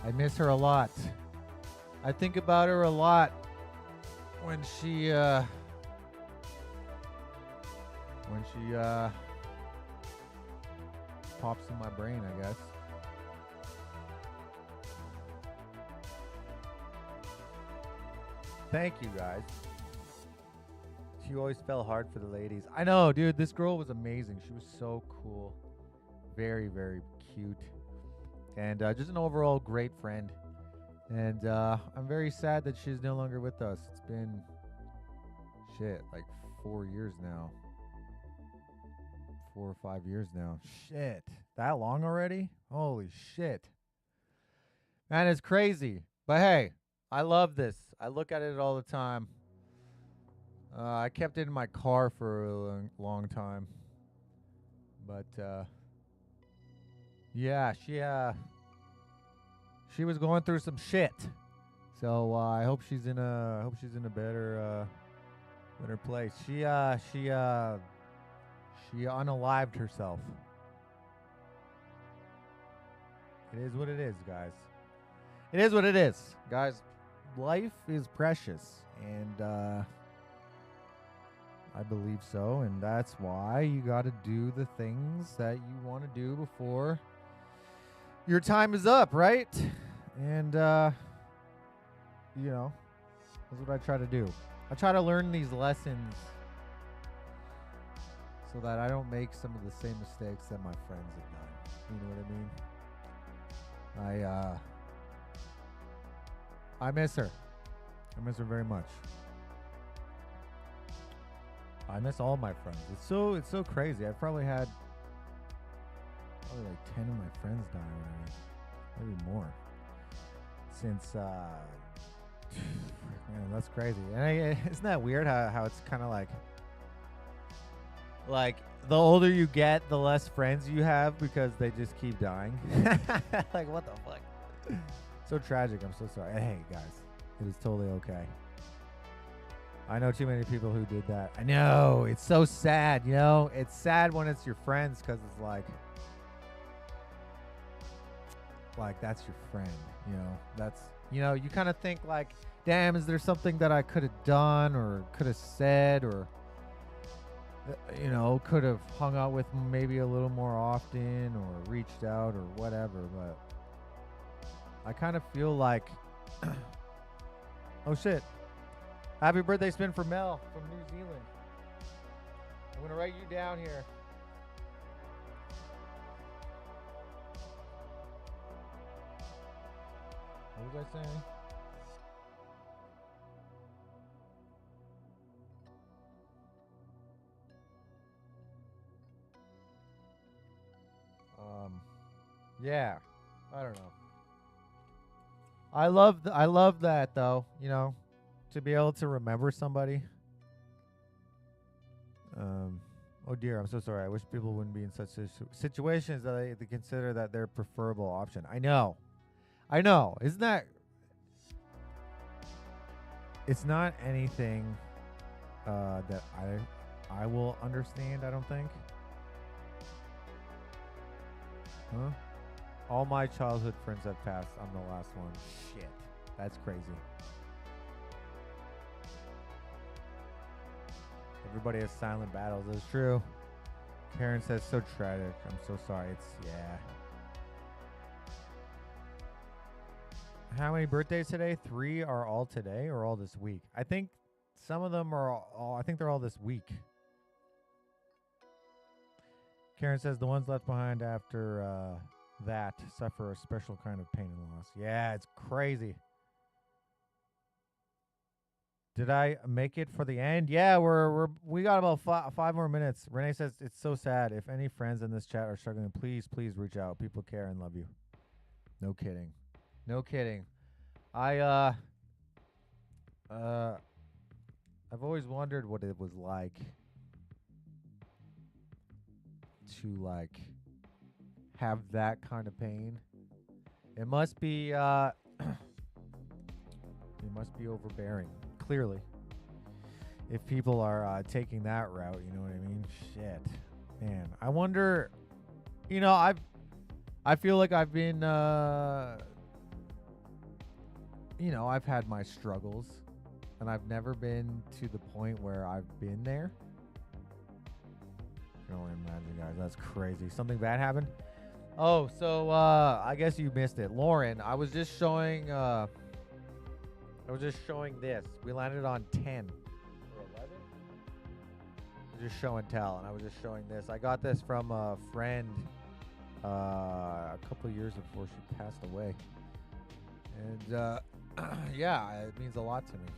S3: I miss her a lot. I think about her a lot when she pops in my brain, I guess. Thank you, guys. She always fell hard for the ladies. I know, dude. This girl was amazing. She was so cool. Very, very cute. And just an overall great friend. And I'm very sad that she's no longer with us. It's been, like 4 years now. 4 or 5 years now. Shit. That long already? Holy shit. Man, it's crazy. But hey, I love this. I look at it all the time. I kept it in my car for a long time. But yeah, she was going through some shit. So I hope she's in a better place. She unalived herself. It is what it is, guys. It is what it is, guys. Life is precious, and I believe so, and that's why you got to do the things that you want to do before your time is up, right? And you know, that's what I try to do. I try to learn these lessons so that I don't make some of the same mistakes that my friends have done. You know what I mean? I miss her. I miss her very much. I miss all my friends. It's so crazy. I've probably had like 10 of my friends die already. Maybe more. Since man, that's crazy. And isn't that weird how it's kind of like the older you get, the less friends you have because they just keep dying. Like, what the fuck? So tragic. I'm so sorry. Hey, guys. It is totally okay. I know too many people who did that. I know. It's so sad, you know? It's sad when it's your friends because it's like that's your friend, you know? That's, you know, you kind of think like, damn, is there something that I could have done or could have said or, you know, could have hung out with maybe a little more often or reached out or whatever, but I kind of feel like, oh shit. Happy birthday spin for Mel from New Zealand. I'm going to write you down here. What was I saying? Yeah. I don't know. I love that though, you know, to be able to remember somebody. Oh dear, I'm so sorry. I wish people wouldn't be in such situations that they consider that their preferable option. I know. Isn't that? It's not anything that I will understand, I don't think. Huh? All my childhood friends have passed. I'm the last one. Shit. That's crazy. Everybody has silent battles. That's true. Karen says, so tragic. I'm so sorry. It's, yeah. How many birthdays today? 3 are all today or all this week? I think some of them are all, I think they're all this week. Karen says, the ones left behind after that suffer a special kind of pain and loss. Yeah, it's crazy. Did I make it for the end? Yeah, we got about 5 more minutes. Renee says it's so sad. If any friends in this chat are struggling, please reach out. People care and love you. No kidding. No kidding. I've always wondered what it was like to like have that kind of pain. It must be it must be overbearing. Clearly, if people are taking that route, you know what I mean? Shit, man. I wonder. You know, I feel like I've been. You know, I've had my struggles, and I've never been to the point where I've been there. I can only imagine, guys. That's crazy. Something bad happened. Oh, so I guess you missed it, Lauren. I was just showing. This. We landed on 10 or 11. Just show and tell, and I was just showing this. I got this from a friend a couple of years before she passed away, and yeah, it means a lot to me.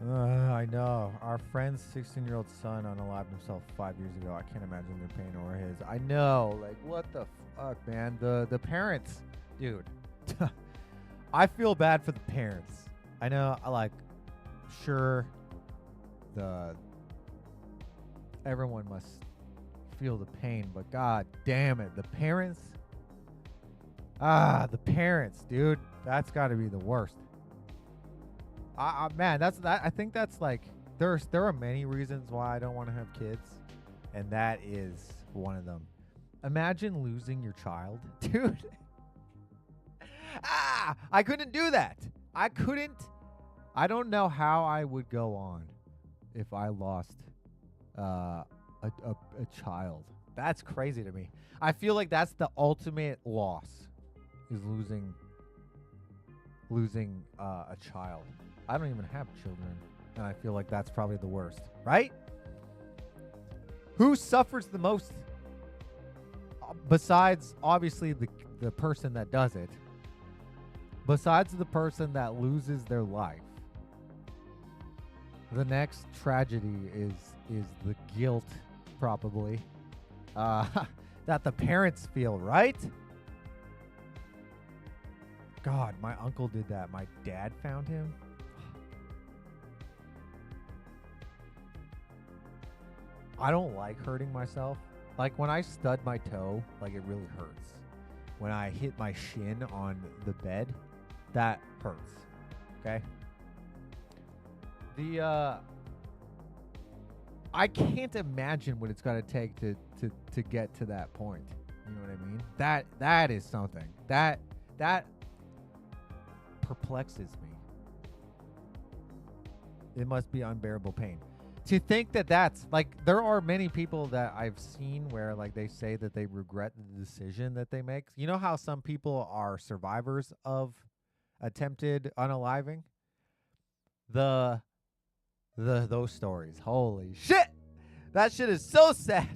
S3: I know. Our friend's 16-year-old son unalived himself 5 years ago. I can't imagine their pain or his. I know. Like, what the fuck, man? The parents, dude. I feel bad for the parents. I know, sure, everyone must feel the pain, but god damn it, the parents. The parents, dude. That's got to be the worst. Man, I think that's like there are many reasons why I don't want to have kids, and that is one of them. Imagine losing your child, dude. I couldn't do that. I don't know how I would go on if I lost a child. That's crazy to me. I feel like that's the ultimate loss, is losing a child. I don't even have children, and I feel like that's probably the worst, right? Who suffers the most? Besides, obviously, the person that does it. Besides the person that loses their life, the next tragedy is the guilt, probably, that the parents feel, right? God, my uncle did that. My dad found him. I don't like hurting myself. Like when I stud my toe, like it really hurts. When I hit my shin on the bed, that hurts. Okay? I can't imagine what it's gonna take to get to that point. You know what I mean? That is something. That perplexes me. It must be unbearable pain. To think that's like, there are many people that I've seen where like they say that they regret the decision that they make. You know how some people are survivors of attempted unaliving? Those stories. Holy shit! That shit is so sad.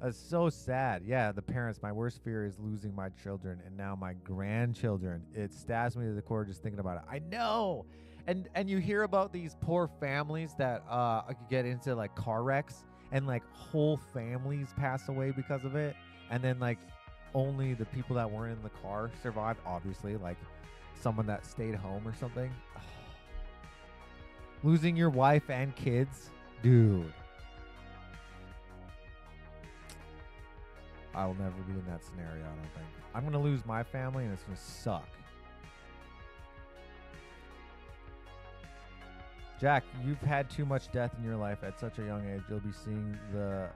S3: That's so sad. Yeah, the parents. My worst fear is losing my children and now my grandchildren. It stabs me to the core just thinking about it. I know. And you hear about these poor families that get into like car wrecks and like whole families pass away because of it, and then like only the people that weren't in the car survived. Obviously, like someone that stayed home or something. Oh. Losing your wife and kids, dude. I will never be in that scenario. I don't think. I'm gonna lose my family, and it's gonna suck. Jack, you've had too much death in your life at such a young age. You'll be seeing the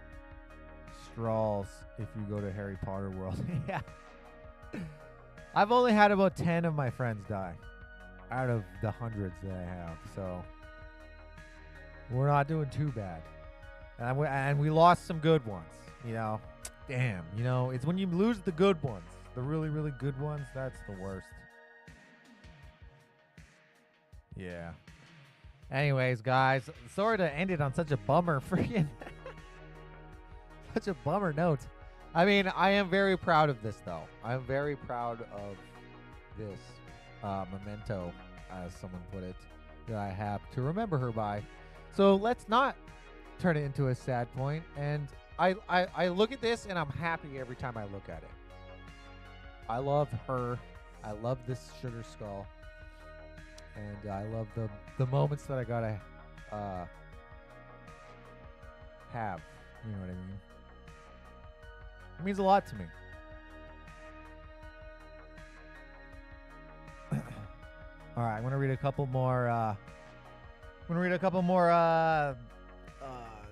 S3: straws if you go to Harry Potter World. Yeah. I've only had about 10 of my friends die out of the hundreds that I have, so we're not doing too bad. And we lost some good ones, you know. Damn, you know, it's when you lose the good ones, the really, really good ones, that's the worst. Yeah. Anyways, guys, sorry to end it on such a bummer freaking such a bummer note. I mean, I am very proud of this, though. I'm very proud of this memento, as someone put it, that I have to remember her by. So let's not turn it into a sad point. And I look at this, and I'm happy every time I look at it. I love her. I love this sugar skull. And I love the moments that I gotta have. You know what I mean? It means a lot to me. All right, I'm gonna read a couple more.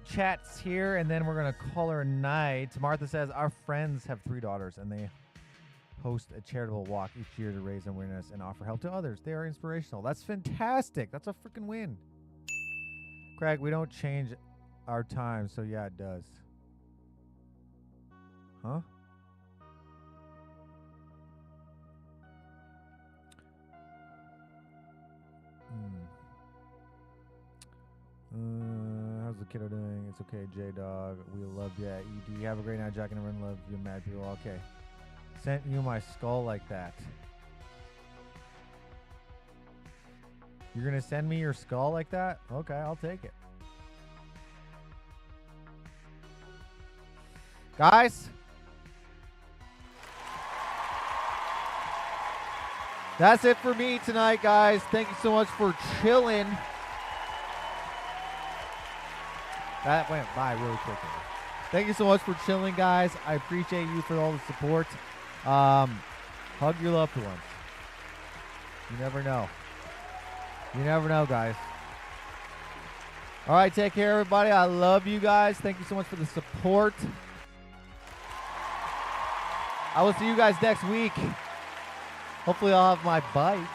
S3: Chats here, and then we're gonna call her a night. Martha says our friends have 3 daughters, and they host a charitable walk each year to raise awareness and offer help to others. They are inspirational. That's fantastic. That's a freaking win. Craig, we don't change our time, so yeah, it does. Huh? How's the kiddo doing? It's okay, J-Dog. We love you. ED. Have a great night, Jack, and everyone love you, mad people. Okay. Sent you my skull like that. You're going to send me your skull like that? Okay, I'll take it. Guys, that's it for me tonight, guys. Thank you so much for chilling. That went by really quickly. Thank you so much for chilling, guys. I appreciate you for all the support. Hug your loved ones. You never know. You never know, guys. All right, take care, everybody. I love you guys. Thank you so much for the support. I will see you guys next week. Hopefully I'll have my bike.